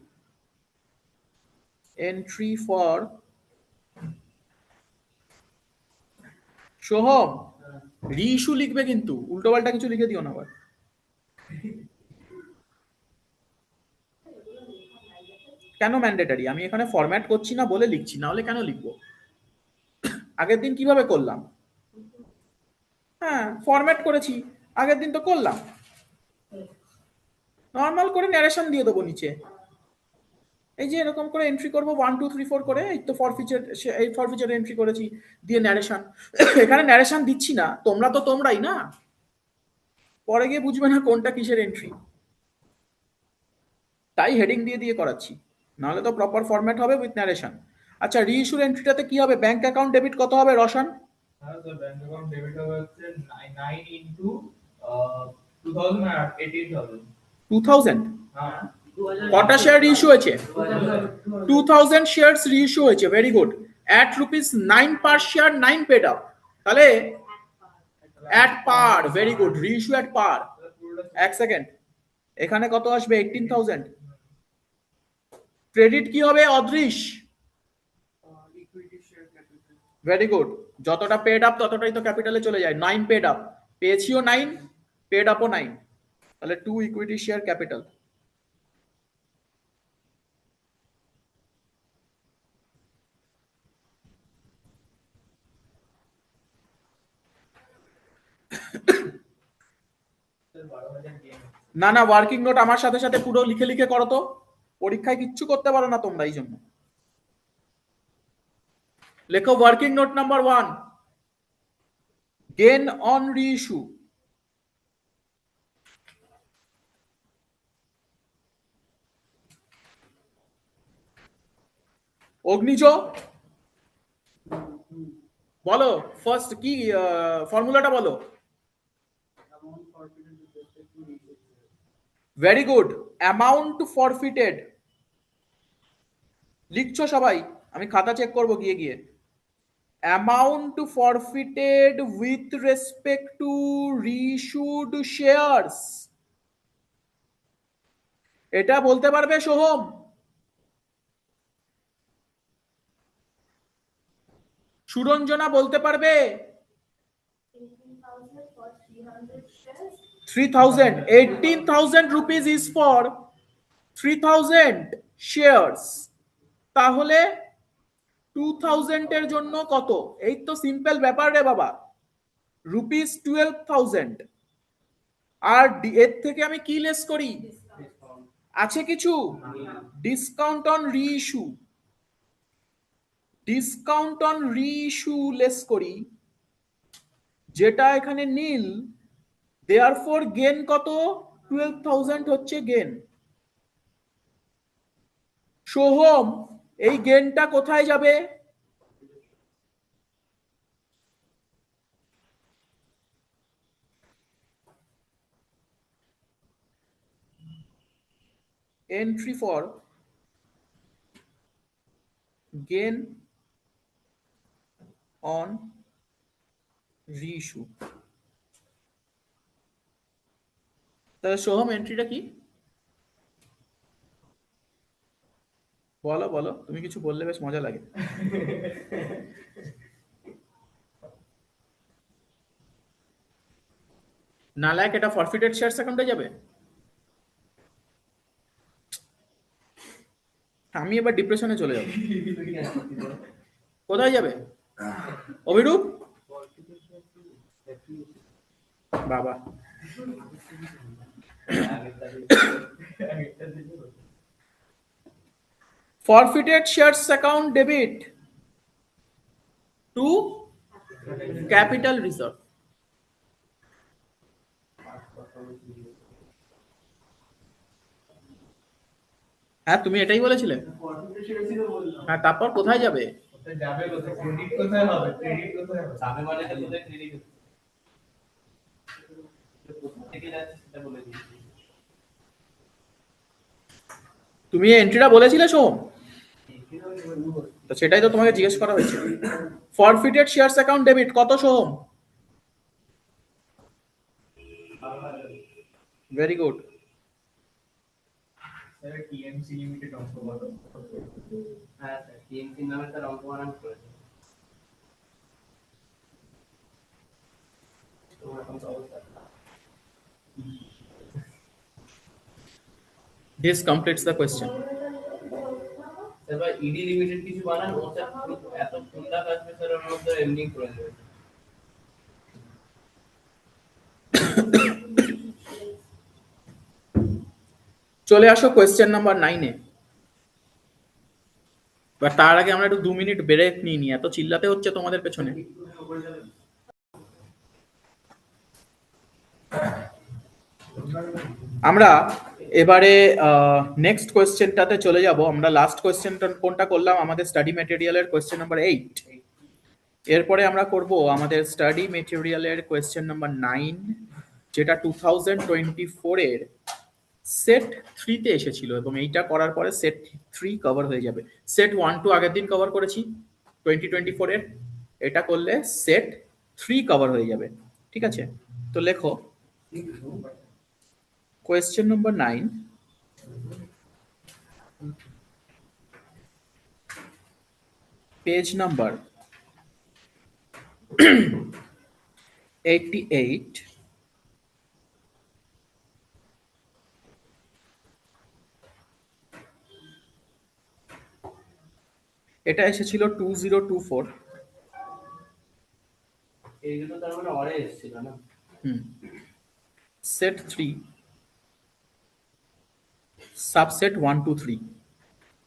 entry for Soham, reissue লিখবে কিন্তু উল্টোপাল্টা কিছু লিখে দিও না আবার। কেন ম্যান্ডেটারি? আমি এখানে ফরম্যাট করছি না বলে লিখছি, না হলে কেন লিখবো? আগের দিন কিভাবে করলাম? হ্যাঁ ফরম্যাট করেছি, আগের দিন তো করলাম। নর্মাল করে ন্যারেশন দিয়ে দেবো নিচে, এই যে এরকম করে এন্ট্রি করবো 1 2 3 4 করে, এই তো ফর ফিচার, এই ফর ফিচার এন্ট্রি করেছি, দিয়ে ন্যারেশন। এখানে ন্যারেশন দিচ্ছি না, তোমরা তো তোমরাই না, পরে গিয়ে বুঝবে না কোনটা কিসের এন্ট্রি, তাই হেডিং দিয়ে দিয়ে করাচ্ছি, নাহলে তো প্রপার ফরম্যাট হবে উইথ ন্যারেশন। আচ্ছা রিইস্যুর এন্ট্রিটাতে কি হবে? ব্যাংক অ্যাকাউন্ট ডেবিট কত হবে রশন? হ্যাঁ তো ব্যাংক অ্যাকাউন্ট ডেবিট হবে হচ্ছে 9 ইনটু 2000 আর 18000। 2000? হ্যাঁ কটা শেয়ার রিইস্যু হয়েছে? 2000 শেয়ারস রিইস্যু হয়েছে, very good. At rupees 9 per share, 9 paid up, তাহলে at par, very good, reissue at par. এক সেকেন্ড, এখানে কত আসবে? 18000। ক্রেডিট কি হবে অদৃশ? ভেরি গুড, যতটা পেড আপ ততটাই তো ক্যাপিটালে চলে যায়। 9 পেড আপ, পেয়েছিও 9, পেড আপও 9, তাহলে 2 ইকুইটি শেয়ার ক্যাপিটাল। না না, ওয়ার্কিং নোট আমার সাথে সাথে পুরো লিখে লিখে করো তো, পরীক্ষায় কিচ্ছু করতে পারো না তোমরা এই জন্য। লেখো working note number 1, gain on reissue. Agnij বলো, ফার্স্ট কি ফর্মুলাটা বলো। ভেরি গুড, অ্যামাউন্ট ফরফিটেড লিখছো সবাই? আমি খাতা চেক করব গিয়ে গিয়ে। Amount forfeited with respect to reissued shares, এটা বলতে পারবে সোহম? সুরঞ্জনা বলতে পারবে? 3000, 18,000 rupees is for 3000 shares, তাহলে 2000 এর জন্য কত? এই তো সিম্পল ব্যাপার রে বাবা, রুপিস 12,000। আর এর থেকে আমি কি লেস করি? আছে কিছু? Discount on reissue, discount on reissue less করি, যেটা এখানে নীল। দেয়ারফর গেন কত? 12,000 হচ্ছে গেন। সোহম, এই গেনটা কোথায় যাবে? Entry for gain on reissue, তাহলে সোহম এন্ট্রিটা কি? বলো বলো, তুমি কিছু বললে বেশ মজা লাগে। নালায়ক, এটা ফরফিটেড শেয়ারস অ্যাকাউন্টে যাবে। আমি এবার ডিপ্রেশনে চলে যাব। কোথায় যাবে অভিরূপ? বাবা, forfeited shares account debit to capital reserve। হ্যাঁ তুমি এটাই বলেছিলে। হ্যাঁ তারপর কোথায় যাবে? ওটা যাবে কোথায়? ক্রেডিট কোথায় হবে? ক্রেডিট কোথায় হবে? যাবে মানে তো কোথায় ক্রেডিট থেকে যাচ্ছে সেটা বলে দিচ্ছি। তুমি এন্ট্রিটা বলেছিলে সোম, তো সেটাই তো তোমাকে জিজ্ঞেস করা হয়েছে। ফরফিটেড শেয়ারস অ্যাকাউন্ট ডেবিট কত Som? Very good. Sir TMC limited অঙ্ক বলো। হ্যাঁ স্যার, টিএমসি নামে তার অঙ্ক বানান করেছে। তোমার এখন তো অবস্থা। This completes the question. Sir ভাই ইডি লিমিটেড কিছু বানান, ও স্যার এত ফুলদা আসবে স্যার, ওর মধ্যে এমনি করে দেবে। চলে আসো কোয়েশ্চেন নাম্বার 9-এ। বাট তার আগে আমরা একটু 2 মিনিট ব্রেক নিয়ে নিই, এত চিল্লাতে হচ্ছে তোমাদের পেছনে। আমরা এবারে নেক্সট কোয়েশ্চেনটাতে চলে যাব। আমরা লাস্ট কোয়েশ্চেনটা কোনটা করলাম, আমাদের স্টাডি ম্যাটেরিয়ালের কোয়েশ্চেন নাম্বার 8। এরপরে আমরা করব আমাদের স্টাডি ম্যাটেরিয়ালের কোয়েশ্চেন নাম্বার 9, যেটা 2024 এর সেট 3-তে এসেছিল, এবং এইটা করার পরে সেট 3 কভার হয়ে যাবে। সেট 1-2 আগের দিন কভার করেছি 2024 এর, এটা করলে সেট 3 কভার হয়ে যাবে। ঠিক আছে, তো লেখো কোয়েশ্চেন নাম্বার 9, পেজ নাম্বার 88। এটা এসেছিল 2024। এইগুলো তার মানে অরে এসেছিল না? সেট 3 সাবসেট 1 2 3,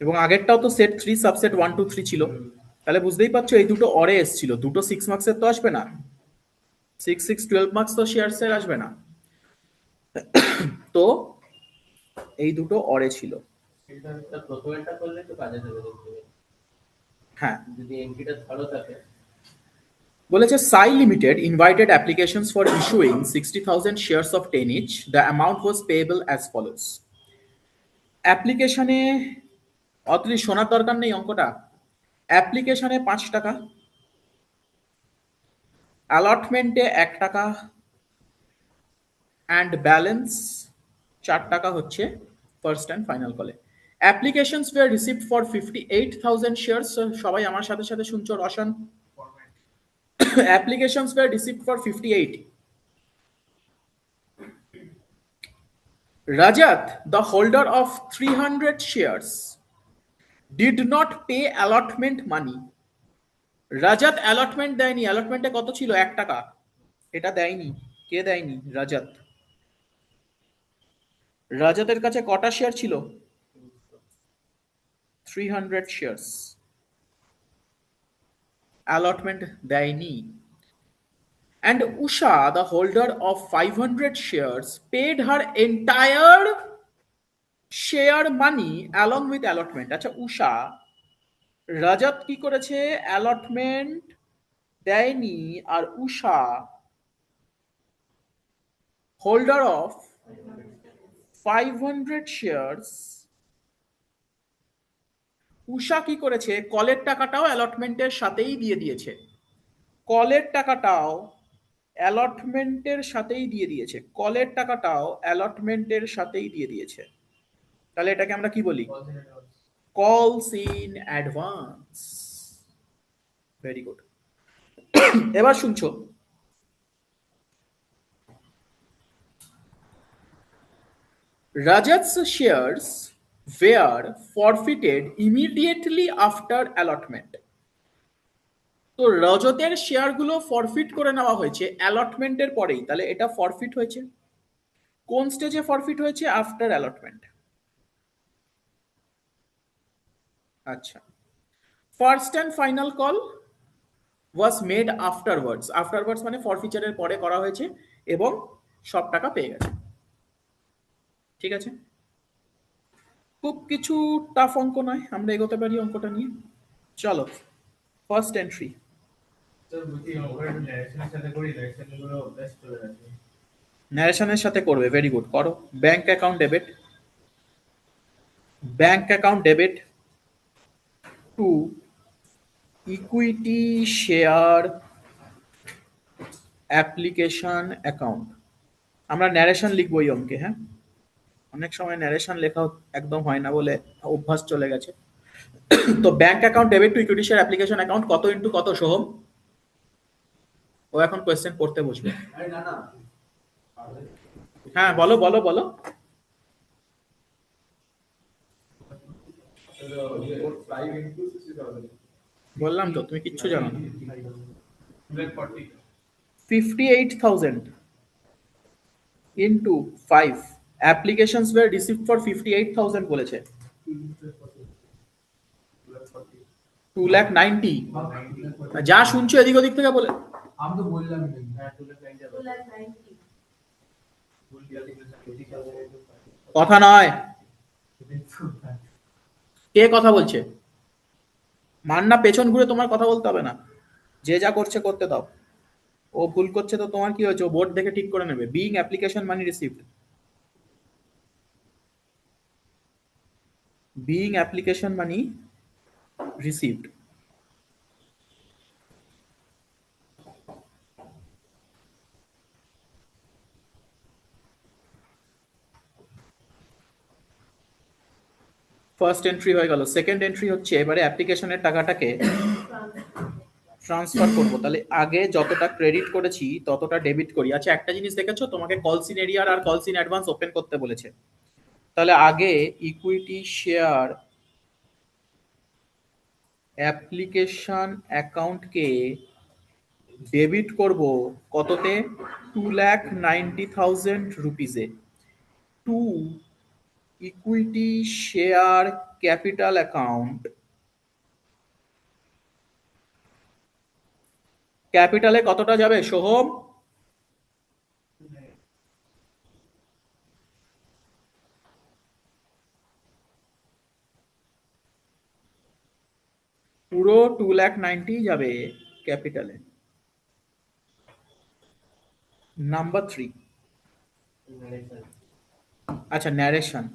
এবং আগেরটাও তো সেট 3 সাবসেট 1 2 3 ছিল। তাহলে বুঝতেই পারছো এই দুটো অরে এসেছিল, দুটো 6 মার্কসের তো আসবে না, 6 6 12 মার্কস তো শেয়ারসের আসবে না, তো এই দুটো অরে ছিল। এটা প্রথমেরটা করলে তো কাজে দেবে দেখতে পাবে। হ্যাঁ, যদি এমপিটা ভালো থাকে। বলেছে Sai limited invited applications for issuing 60,000 shares of 10 each, the amount was payable as follows. অ্যাপ্লিকেশনে অতলি শোনার দরকার নেই অঙ্কটা। অ্যাপ্লিকেশনে 5 টাকা, অ্যালটমেন্টে 1 টাকা, অ্যান্ড ব্যালেন্স 4 টাকা হচ্ছে ফার্স্ট অ্যান্ড ফাইনাল কলে। Applications were received for 58,000 shares. সবাই আমার সাথে সাথে শুনছো Roshan? Applications were received for 58। Rajat, the holder of 300 shares, did not pay allotment money. Rajat allotment দেয়নি, অ্যালটমেন্টে কত ছিল? 1 টাকা, এটা দেয়নি। কে দেয়নি? রাজাত। রাজাতের কাছে কটা শেয়ার ছিল? 300 শেয়ারস, অ্যালটমেন্ট দেয়নি। And Usha, the holder of 500 shares, paid her entire share money along with allotment. আচ্ছা, উষা রাজাত কি করেছে? অ্যালটমেন্ট দেয়নি, আর উষা হোল্ডার অফ 500 শেয়ারস, উষা কি করেছে? কলের টাকাটাও অ্যালটমেন্টের সাথেই দিয়ে দিয়েছে। কলের টাকাটাও অ্যালটমেন্টের সাথেই দিয়ে দিয়েছে, কলের টাকাটাও অ্যালটমেন্টের সাথেই দিয়ে দিয়েছে। তাহলে এটাকে আমরা কি বলি? কলস ইন অ্যাডভান্স। Very good. এবার শুনছো, Rajat's shares were forfeited immediately after allotment. তো রজতের শেয়ারগুলো ফরফিট করে নেওয়া হয়েছে অ্যালটমেন্টের পরেই, তাহলে এটা ফরফিট হয়েছে কোন স্টেজে? ফরফিট হয়েছে আফটার অ্যালটমেন্ট। আচ্ছা, first and final call was made afterwards. Afterwards মানে ফরফিচারের পরে করা হয়েছে এবং সব টাকা পেয়ে গেছে। ঠিক আছে, খুব কিছু টাফ অঙ্ক নয়, আমরা এগোতে পারি অঙ্কটা নিয়ে। চলো, ফার্স্ট এন্ট্রি। তো বুঝি ওভার ন্যারেশনের সাথে করি, ন্যারেশনগুলো অভ্যাস করে রাখি। ন্যারেশনের সাথে করবে, ভেরি গুড, করো। Bank account debit, bank account debit to equity share application account. আমরা ন্যারেশন লিখবো এই অঙ্কে, হ্যাঁ? অনেক সময় ন্যারেশন লেখা একদম হয় না বলে অভ্যাস চলে গেছে। তো bank account debit to equity share application account কত ইন্টু কত সোহম? ও এখন কোয়েশ্চেন পড়তে বসবে। হ্যাঁ বলো বলো বলো। বললাম তো তুমি কিচ্ছু জানো না। 58,000 into 5 applications were received for 58,000 বলেছে। 2,90,000 যা শুনছো এদিক ওদিক থেকে বলে। আমি তো বললাম হ্যাঁ 290 কথা নয়, কে কথা বলছে? মান্না পেছন ঘুরে তোমার কথা বলতে হবে না, যে যা করছে করতে দাও। ও ভুল করছে তো তোমার কি হয়েছে? ও বোর্ড দেখে ঠিক করে নেবে। বিইং অ্যাপ্লিকেশন মানি রিসিভড, বিইং অ্যাপ্লিকেশন মানি রিসিভড। ফার্স্ট এন্ট্রি হয়ে গেল। সেকেন্ড এন্ট্রি হচ্ছে এবারে অ্যাপ্লিকেশনের টাকাটাকে ট্রান্সফার করবো। তাহলে আগে যতটা ক্রেডিট করেছি ততটা ডেবিট করি। আচ্ছা একটা জিনিস দেখেছো, তোমাকে কলসিন এরিয়ার আর কলসিন অ্যাডভান্স ওপেন করতে বলেছে। তাহলে আগে ইকুইটি শেয়ার অ্যাপ্লিকেশন অ্যাকাউন্টকে ডেবিট করব কততে? 2,90,000 রুপিজে। To equity share capital account, ক্যাপিটালে কতটা যাবে সোহম? পুরো 2,90,000 যাবে ক্যাপিটালে। নাম্বার 3, আচ্ছা ন্যারেশন।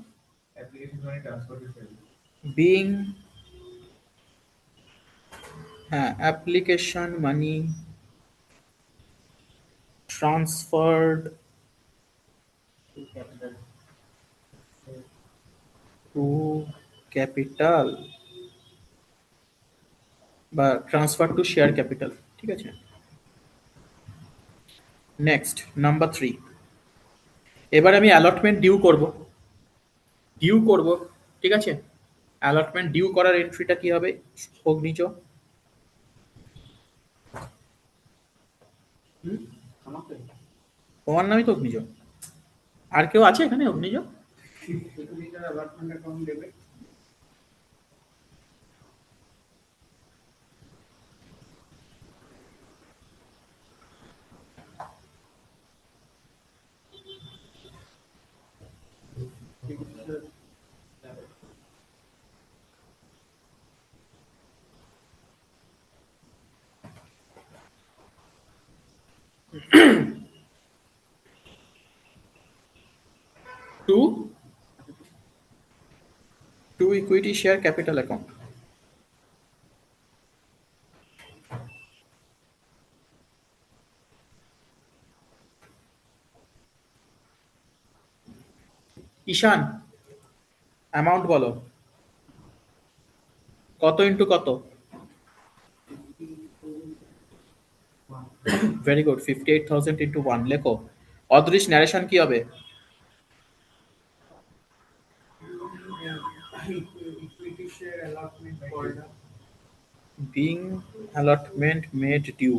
অ্যাপ্লিকেশন মানে ট্রান্সফার টু বিং, হ্যাঁ application money transferred to capital বা ট্রান্সফার টু শেয়ার ক্যাপিটাল, ঠিক আছে। নেক্সট নাম্বার 3, এবার আমি অ্যালটমেন্ট ডিউ করব। ডিউ করব, ঠিক আছে। অ্যালটমেন্ট ডিউ করার এন্ট্রিটা কি হবে? অগ্নিজ, তোমার নামই তো অগ্নিজ। আর কেউ আছে এখানে Agnij? To equity share capital account. Ishan amount বলো, কত ইন্টু কত? ভেরি গুড, 58,000 ইন্টু 1 লেখো। অদৃশ ন্যারেশন কি হবে? Being allotment made due.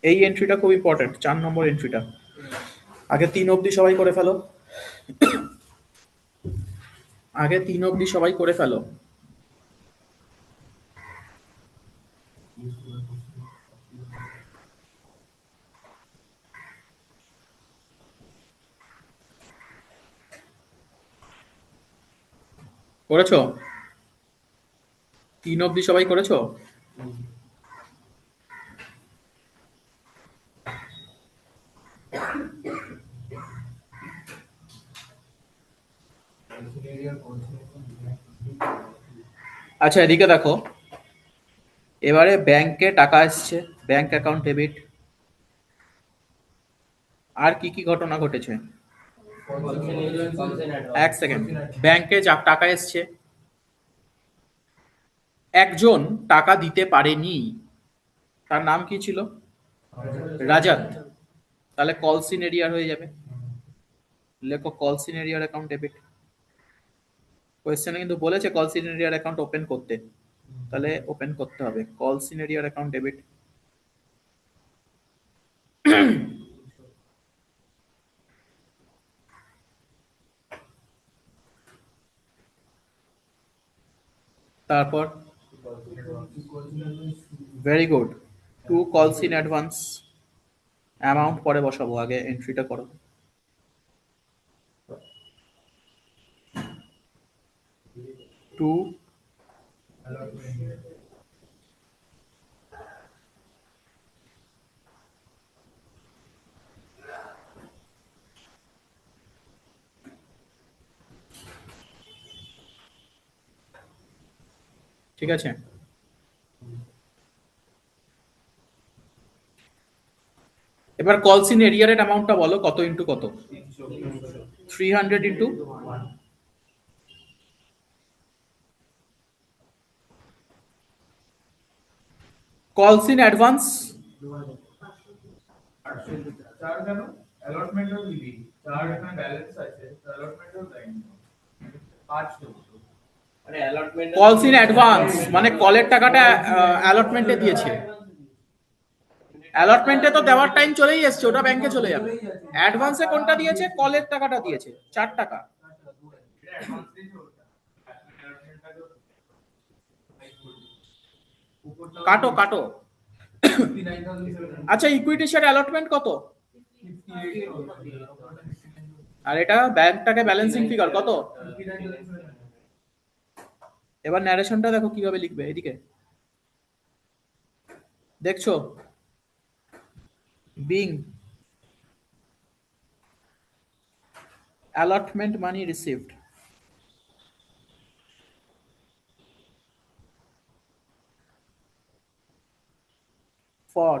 এই এন্ট্রিটা খুব ইম্পর্টেন্ট, 4 নম্বর এন্ট্রিটা। আগে 3 অবধি সবাই করে ফেলো, আগে 3 অবধি সবাই করে ফেলো। করেছো? 3 অবধি সবাই করেছো? আচ্ছা এদিকে দেখো, এবারে ব্যাংকে টাকা এসছে, ব্যাংক অ্যাকাউন্ট ডেবিট। আর কি কি ঘটনা ঘটেছে? কলসেন এক সেকেন্ড। ব্যাংকে টাকা এসছে, একজন টাকা দিতে পারেনি, তার নাম কি ছিল? রাজাত। তাহলে কলসিন এরিয়ার হয়ে যাবে। লেখো কলসিন এরিয়ার অ্যাকাউন্ট ডেবিট। কোয়েশ্চেনে কিন্তু বলেছে কলসিন এরিয়ার অ্যাকাউন্ট ওপেন করতে, তাহলে ওপেন করতে হবে কলসিন এরিয়ার অ্যাকাউন্ট ডেবিট। তারপর ভেরি গুড, টু কলস ইন অ্যাডভান্স। অ্যামাউন্ট পরে বসাবো, আগে এন্ট্রিটা করো। টু ঠিক আছে। এবার কলস ইন এরিয়ার অ্যামাউন্টটা বলো, কত ইন্টু কত? 300 ইন্টু কলস ইন অ্যাডভান্স। চার কেন অ্যালটমেন্টও দিবি, চার এখানে ব্যালেন্স আছে তো অ্যালটমেন্টও দেয়নি, পাঁচ দেবো। আরে অ্যালটমেন্ট কলস ইন অ্যাডভান্স মানে কলের টাকাটা অ্যালটমেন্টে দিয়েছে। অ্যালটমেন্টে তো দেওয়ার টাইম চলেই এসছে, ওটা ব্যাংকে চলে যাবে। অ্যাডভান্সে কোনটা দিয়েছে? কলের টাকাটা দিয়েছে, 4 টাকা। এটা অ্যাডভান্স দিয়েছে ওটা, অ্যালটমেন্টটাকে উপরটা কাটো কাটো। 59,700 আচ্ছা, ইকুইটি শেয়ার অ্যালটমেন্ট কত? আর এটা ব্যাংকটাকে ব্যালেন্সিং ফিগার কত? এবার ন্যারেশনটা দেখো কিভাবে লিখবে, এদিকে দেখছো? Being allotment money received for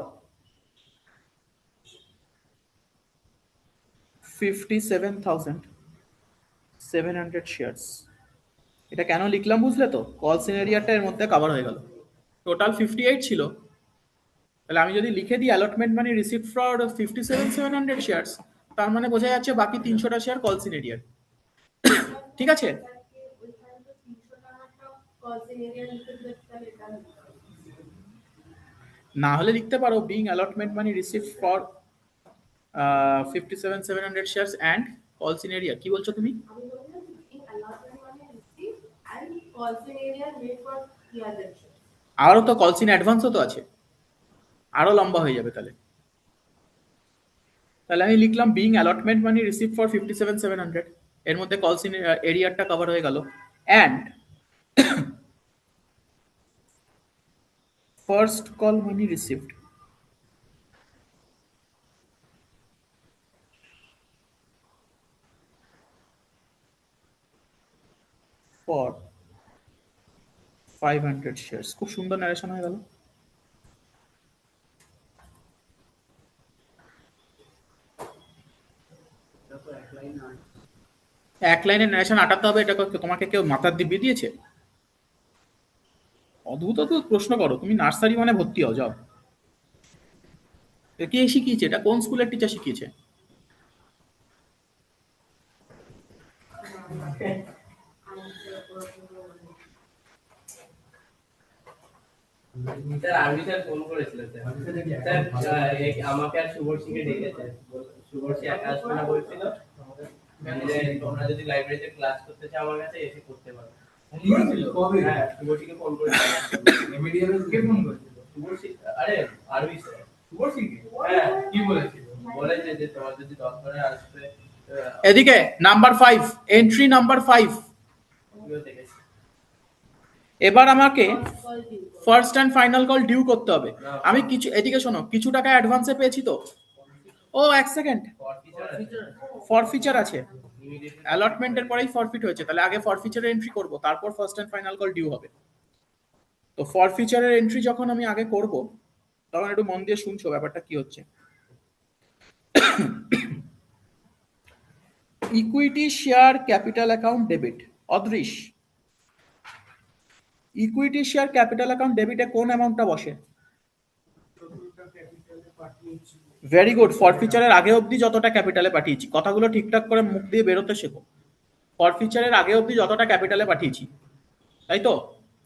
57,700 shares। এটা কেন লিখলাম বুঝলে তো? কল সিনারিয়াটা এর মধ্যে কভার হয়ে গেল। টোটাল 58 ছিল, তাহলে আমি যদি লিখে দিই allotment money received for 57,700 shares, তার মানে বোঝা যাচ্ছে বাকি 300টা শেয়ার কল সিনারিয়ার। ঠিক আছে? না হলে লিখতে পারো being allotment money received for 57,700 shares and call সিনারিয়া। কি বলছো তুমি? আরো তো কলস ইন অ্যাডভান্সও তো আছে, আরো লম্বা হয়ে যাবে তাহলে। তাহলে আমি লিখলাম being allotment money receive for 57,700, এর মধ্যে কলস ইন এরিয়ারটা কভার হয়ে গেল। And first call money received for 500 shares. খুব সুন্দর ন্যারেশন হয়ে গেল। এক লাইনে ন্যারেশন আটাতে হবে, এটা তোমাকে কেউ মাথার দিব্যি দিয়েছে? অদ্ভুত অদ্ভুত প্রশ্ন করো তুমি, নার্সারি মানে ভর্তি হও যাও। কে শিখিয়েছে এটা? কোন স্কুলের টিচার শিখিয়েছে? স্যার আরবি স্যার ফোন করেছিল স্যার। স্যার আমাকে আর শুভশ্রীকে ডেকেছে, শুভশ্রী একা আসবে না বলছিল, যে তোমরা যদি লাইব্রেরিতে ক্লাস করতে চাও আমার কাছে এসে করতে পারো। কবে? হ্যাঁ শুভশ্রীকে ফোন করেছিল। রেমিডিয়াল কে ফোন করেছিল? শুভশ্রী, আরে আরবি স্যার। শুভশ্রীকে? হ্যাঁ কি বলেছিল? বলেছে যে তোমার যদি দরকারে আসবে। এদিকে নাম্বার 5, এন্ট্রি নাম্বার 5। এবার আমাকে first and final call due করতে হবে। আমি কিছু, এদিকে শোনো, কিছু টাকা অ্যাডভান্সে পেয়েছি তো। ও এক সেকেন্ড, ফরফিচার আছে, অ্যালটমেন্টের পরেই ফরফিট হয়েছে, তাহলে আগে ফরফিচারের এন্ট্রি করব, তারপর first and final call due হবে। তো ফরফিচারের এন্ট্রি যখন আমি আগে করব, তখন একটু মন দিয়ে শুনছো ব্যাপারটা কি হচ্ছে। Equity share capital account debit. Adrish, equity share capital account ডেবিটে কোন অ্যামাউন্টটা বসে? Very good. ফরফিচারের আগে অবধি যতটা ক্যাপিটালে পাঠিয়েছি, কথাগুলো ঠিকঠাক করে মুখ দিয়ে বেরোতে শেখো। ফরফিচারের আগে অবধি যতটা ক্যাপিটালে পাঠিয়েছি, তাই তো?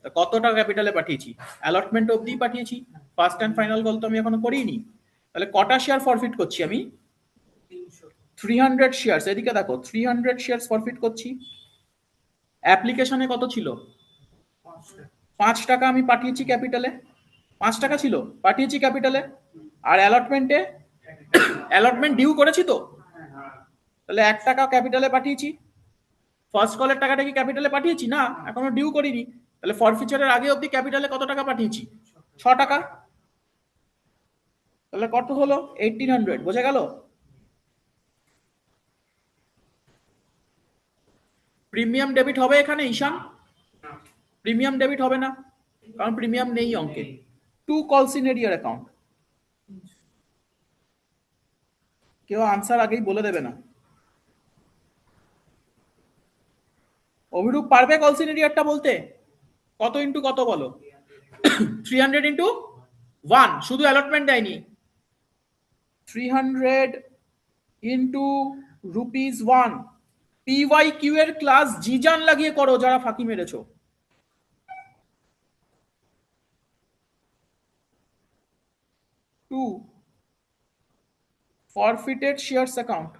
তা কতটা ক্যাপিটালে পাঠিয়েছি? অ্যালটমেন্ট অবধি পাঠিয়েছি, ফার্স্ট অ্যান্ড ফাইনাল কল তো আমি এখনো করিনি। তাহলে কটা শেয়ার ফরফিট করছি আমি? 300 শেয়ারস। এদিকে দেখো, 300 শেয়ারস ফরফিট করছি। অ্যাপ্লিকেশনে কত ছিল? 5 টাকা আমি পাঠিয়েছি ক্যাপিটালে। 5 টাকা ছিল, পাঠিয়েছি ক্যাপিটালে। আর অ্যালটমেন্টে, অ্যালটমেন্ট ডিউ করেছি তো, তাহলে 1 টাকা ক্যাপিটালে পাঠিয়েছি। ফার্স্ট কলের টাকাটা কি ক্যাপিটালে পাঠিয়েছি? না, এখনো ডিউ করিনি। তাহলে ফরফিচারের আগে অবধি ক্যাপিটালে কত টাকা পাঠিয়েছি? 6 টাকা। তাহলে কত হলো? 1800। বোঝা গেল? প্রিমিয়াম ডেবিট হবে এখানে ঈশান? প্রিমিয়াম ডেবিট হবে না, কারণ প্রিমিয়াম নেই অঙ্কে। টু কলস ইন এরিয়ার অ্যাকাউন্ট। কেউ আনসার আগেই বলে দেবে না। অভিরূপ পারবে কলস ইন এরিয়ারটা বলতে? কত ইন্টু কত বলো? 300 ইন্টু 1, শুধু অ্যালটমেন্ট দেয়নি। 300 ইন্টু ₹1। PYQ এর ক্লাস জিজান লাগিয়ে করো যারা ফাঁকি মেরেছো। To forfeited shares account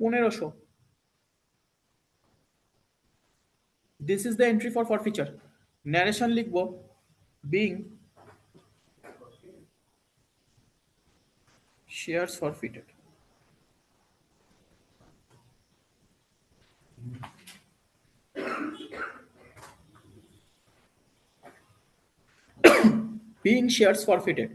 1500। This is the entry for forfeiture. Narration লিখবো, being shares forfeited. being shares forfeited।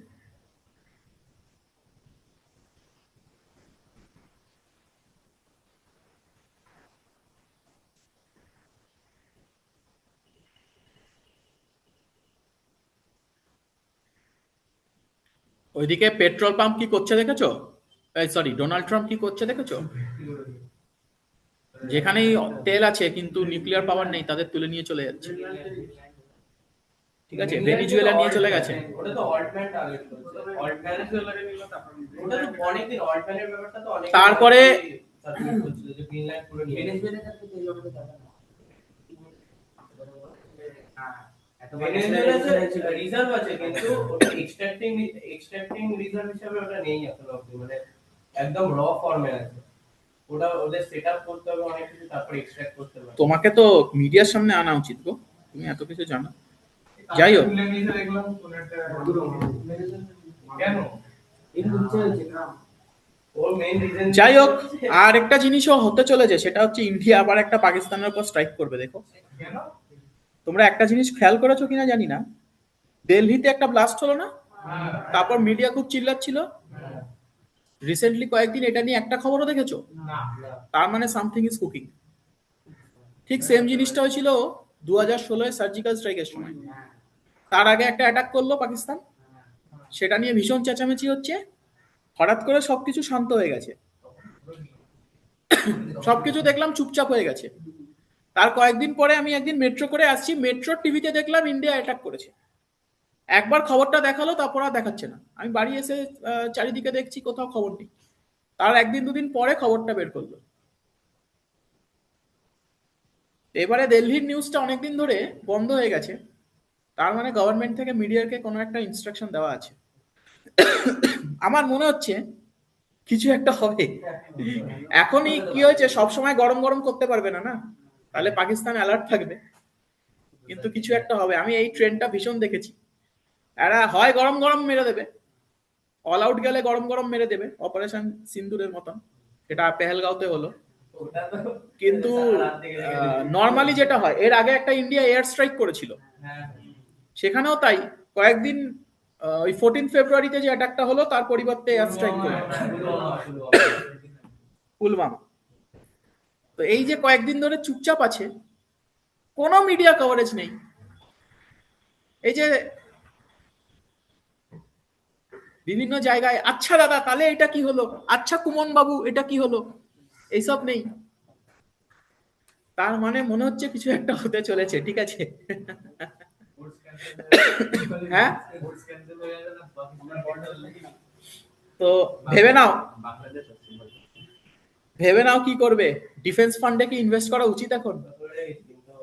ওইদিকে পেট্রোল পাম্প কি করছে দেখেছো? সরি, ডোনাল্ড ট্রাম্প কি করছে দেখেছো? যেখানেই তেল আছে কিন্তু নিউক্লিয়ার পাওয়ার নেই, তাদের তুলে নিয়ে চলে যাচ্ছে। ঠিক আছে, ভেনিজুয়েলা নিয়ে চলে গেছে। ওটা তো অল্টম্যান টার্গেট করছে। অল্টম্যান ওটা তো অনেকদিন অল্টম্যানের ব্যাপারটা তো অনেক তারপরে সার্কুলেট করছিল যে গ্রিনল্যান্ড পুরো নিয়ে ভেনিজুয়েলা থেকে তেল আমাদের যাবে না। ভেনিজুয়েলাতে রিজার্ভ আছে কিন্তু ওটা এক্সট্রাক্টিং রিজার্ভ হিসেবে ওটা নেই এখন অবধি, মানে একদম র ফর্মে আছে। ওটা ওদের সেটআপ করতে হবে অনেক কিছু, তারপর এক্সট্রাক্ট করতে হবে। তোমাকে তো মিডিয়ার সামনে আনা উচিত গো, তুমি এত কিছু জানো। যাই হোক, যাই হোক, আর একটা জিনিসও হতে চলেছে, সেটা হচ্ছে ইন্ডিয়া আবার একটা পাকিস্তানের উপর স্ট্রাইক করবে। দেখো, তোমরা একটা জিনিস খেয়াল করেছো কিনা জানি না, দিল্লিতে একটা ব্লাস্ট হলো না, তারপর মিডিয়া খুব চিল্লাচ্ছিল। রিসেন্টলি কয়েকদিন এটা নিয়ে একটা খবরও দেখেছো? তার মানে সামথিং ইজ কুকিং। ঠিক সেম জিনিসটা হয়েছিল 2016 সার্জিক্যাল স্ট্রাইকের সময়। তার আগে একটা অ্যাটাক করলো পাকিস্তান, সেটা নিয়ে ভীষণ চেঁচামেচি হচ্ছে। হঠাৎ করে সবকিছু শান্ত হয়ে গেছে, সবকিছু দেখলাম চুপচাপ হয়ে গেছে। তার কয়েকদিন পরে আমি একদিন মেট্রো করে আসছি, মেট্রো টিভিতে দেখলাম ইন্ডিয়া অ্যাটাক করেছে। একবার খবরটা দেখালো, তারপর আর দেখাচ্ছে না। আমি বাড়ি এসে চারিদিকে দেখছি, কোথাও খবর নেই। তার একদিন দুদিন পরে খবরটা বের করলো। এবারে দিল্লির নিউজটা অনেকদিন ধরে বন্ধ হয়ে গেছে, তার মানে গভর্নমেন্ট থেকে মিডিয়াকে কোনো একটা ইনস্ট্রাকশন দেওয়া আছে। আমার মনে হচ্ছে কিছু একটা হবে। এখনই কি হয়েছে, সবসময় গরম গরম করতে পারবে না, না তাহলে পাকিস্তান অ্যালার্ট থাকবে, কিন্তু কিছু একটা হবে। আমি এই ট্রেন্ডটা ভীষণ দেখেছি। এরা হয় গরম গরম মেরে দেবে, অল আউট গেলে গরম গরম মেরে দেবে, অপারেশন সিন্দুরের মতন, সেটা পেহেলগাঁওতে হলো। কিন্তু নর্মালি যেটা হয়, এর আগে একটা ইন্ডিয়া এয়ার স্ট্রাইক করেছিল, সেখানেও তাই কয়েকদিন ওই 14 ফেব্রুয়ারিতে যে অ্যাটাকটা হলো তার পরিবর্তে এয়ার স্ট্রাইক করলো, পুলওয়ামা। তো এই যে কয়েকদিন ধরে চুপচাপ আছে, কোনো মিডিয়া কভারেজ নেই। এই যে বিভিন্ন জায়গায় আচ্ছা দাদা তাহলে এটা কি হলো, আচ্ছা কুমন বাবু এটা কি হলো, এইসব নেই। তার মানে মনে হচ্ছে কিছু একটা হতে চলেছে, ঠিক আছে? হ্যাঁ, তো ভেবে নাও, ভেবে নাও কি করবে। ডিফেন্স ফান্ডে কি ইনভেস্ট করা উচিত এখন? কিন্তু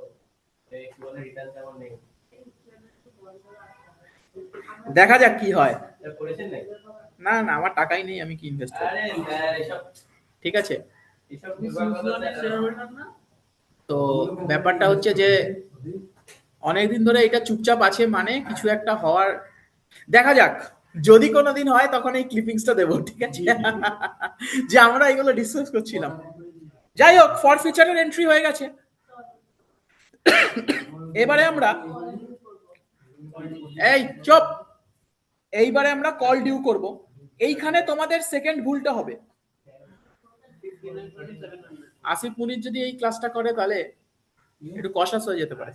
এই কি বলে রিটার্ন তেমন নেই। দেখা যাক কি হয়। করেছেন নাকি? না না, আমার টাকাই নেই, আমি কি ইনভেস্ট করব? আরে এসব ঠিক আছে, এসব দুর্ভাগ্য না। তো ব্যাপারটা হচ্ছে যে অনেকদিন ধরে এটা চুপচাপ আছে, মানে কিছু একটা হওয়ার, দেখা যাক। যদি কোনোদিন হয় তখন এই ক্লিপিংসটা দেবো, ঠিক আছে? যে আমরা এগুলো ডিসকাস করছিলাম। যাই হোক, ফর ফিউচারের এন্ট্রি হয়ে গেছে। এবারে আমরা, এই চুপ, এইবারে আমরা কল ডিউ করব। এইখানে তোমাদের সেকেন্ড ভুলটা হবে। আসিফ মুনির যদি এই ক্লাসটা করে তাহলে একটু কষাস হয়ে যেতে পারে।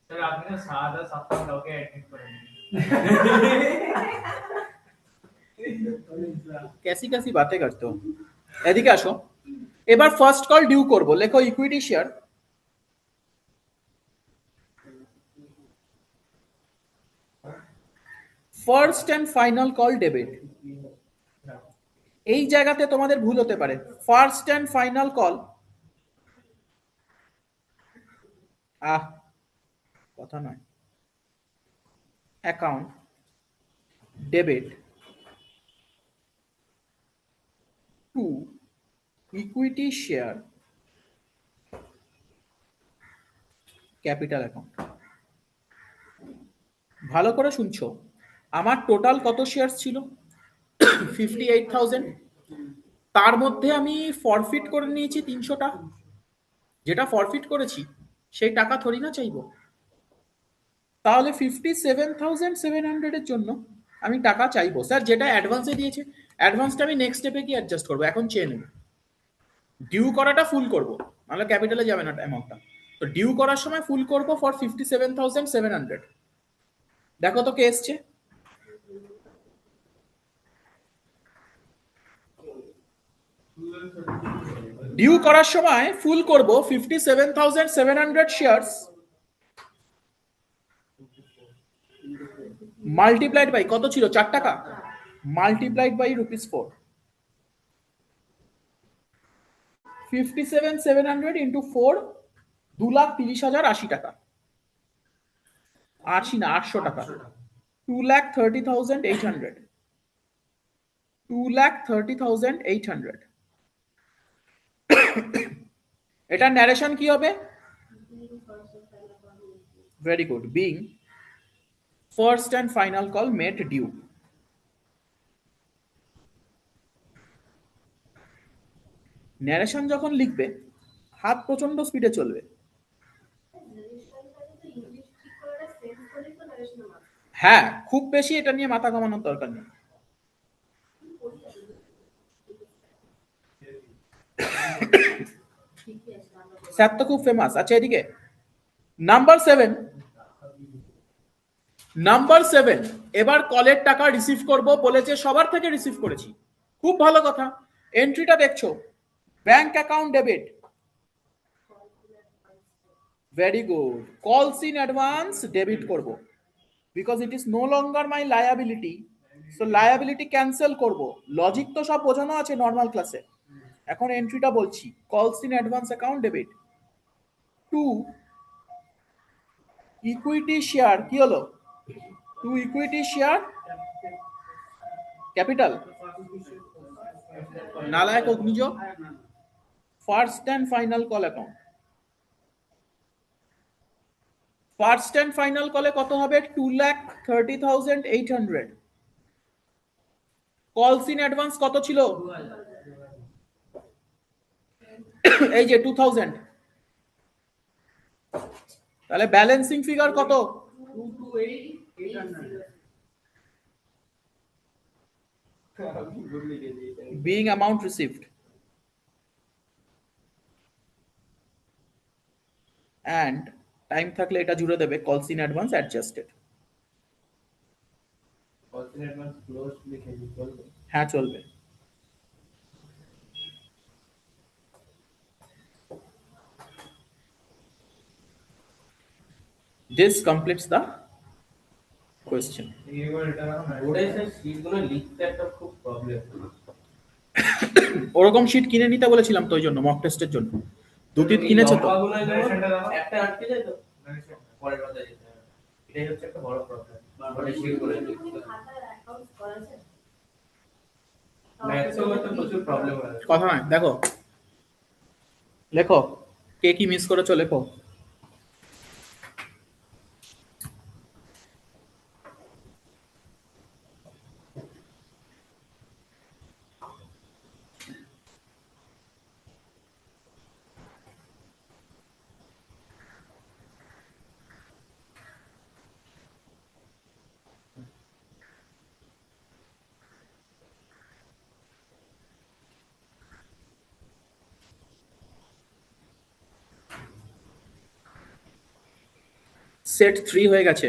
স্যার আপনি তো সাদা সাফা কাউকে অ্যাডমিট করেন। कैसी कैसी बातें करते हो। এদিকে আসো, এবার ফার্স্ট কল ডিউ করব। লেখো equity share, first and final call debit. এই জায়গাতে তোমাদের ভুল হতে পারে। ফার্স্ট এন্ড ফাইনাল কল, কথা নয়, account debit to equity share capital account. ভালো করে শুনছো, আমার টোটাল কত শেয়ার ছিল? 58,000। তার মধ্যে আমি ফরফিট করে নিয়েছি 300টা। যেটা ফরফিট করেছি সেই টাকা থরি না চাইবো। তাহলে 57,700 এর জন্য আমি টাকা চাইবো। স্যার যেটা অ্যাডভান্সে দিয়েছে, অ্যাডভান্সটা আমি নেক্সট স্টেপে কি অ্যাডজাস্ট করবো, এখন চেয়ে নেব। ডিউ করাটা ফুল করব, নাহলে ক্যাপিটালে যাবে না অ্যামাউন্টটা। তো ডিউ করার সময় ফুল করব ফর 57,700। দেখো তো কে এসছে। ডিউ করার সময় ফুল করব 57,700 শেয়ারস মাল্টিপ্লাইড বাই কত ছিল, 4 টাকা, মাল্টিপ্লাইড বাই ₹4। 57,700 ইন্টু 4, 2,30,080 টাকা। 80 না, 800 টাকা। 2,30,800, 2,30,800। এটা ন্যারেশন কি হবে? Very good, being first and final call made due. Narration যখন লিখবে হাত প্রচন্ড স্পিডে চলবে। হ্যাঁ, খুব বেশি এটা নিয়ে মাথা ঘামানোর দরকার নেই। স্যার তো খুব ফেমাস। আচ্ছা এদিকে নাম্বার 7, নাম্বার 7, এবার কলের টাকা রিসিভ করব বলেছে, সবার থেকে রিসিভ করেছি, খুব ভালো কথা। এন্ট্রিটা দেখছো, bank account debit, very good. Calls in advance debit করব, because it is no longer my liability, so liability cancel করব। লজিক তো সব বোঝানো আছে নর্মাল ক্লাসে। এখন এন্ট্রিটা বলছি, calls in advance account debit to equity share, কি হলো, টু ইকুইটি শেয়ার ক্যাপিটাল, নালায়ক Agnijog, first and final call account. First and final কলে কত হবে? 2,30,800। কলস ইন অ্যাডভান্স কত ছিল? এই যে 2,000। তাহলে ব্যালেন্সিং ফিগার কত? Being amount received and time থাকলে এটা জুড়ে দেবে কলস ইন অ্যাডভান্স অ্যাডজাস্টেড। ক্লোজ লিখেছি বলবো। হ্যাঁ চলবে। This completes the question. এবার এটা এখন বোর্ডে স্যার শীটগুলো লিখতে একটা খুব প্রবলেম। ওরকম শিট কিনে নিতে বলেছিলাম তো ওই জন্য মক টেস্টের জন্য। দুটি কিনেছে তো। লম্বাগুলো যেমন Narration-টা দেখো। একটা আটকে যায় তো পরের পাতায় যেতে হবে। এটাই হচ্ছে একটা বড় প্রবলেম। বোর্ডে শীট করে লিখতে হবে। ম্যাথসেও তো প্রচুর প্রবলেম হয়। কথা নয়, দেখো লেখো কে কি মিস করেছো লেখো। সেট 3 হয়ে গেছে।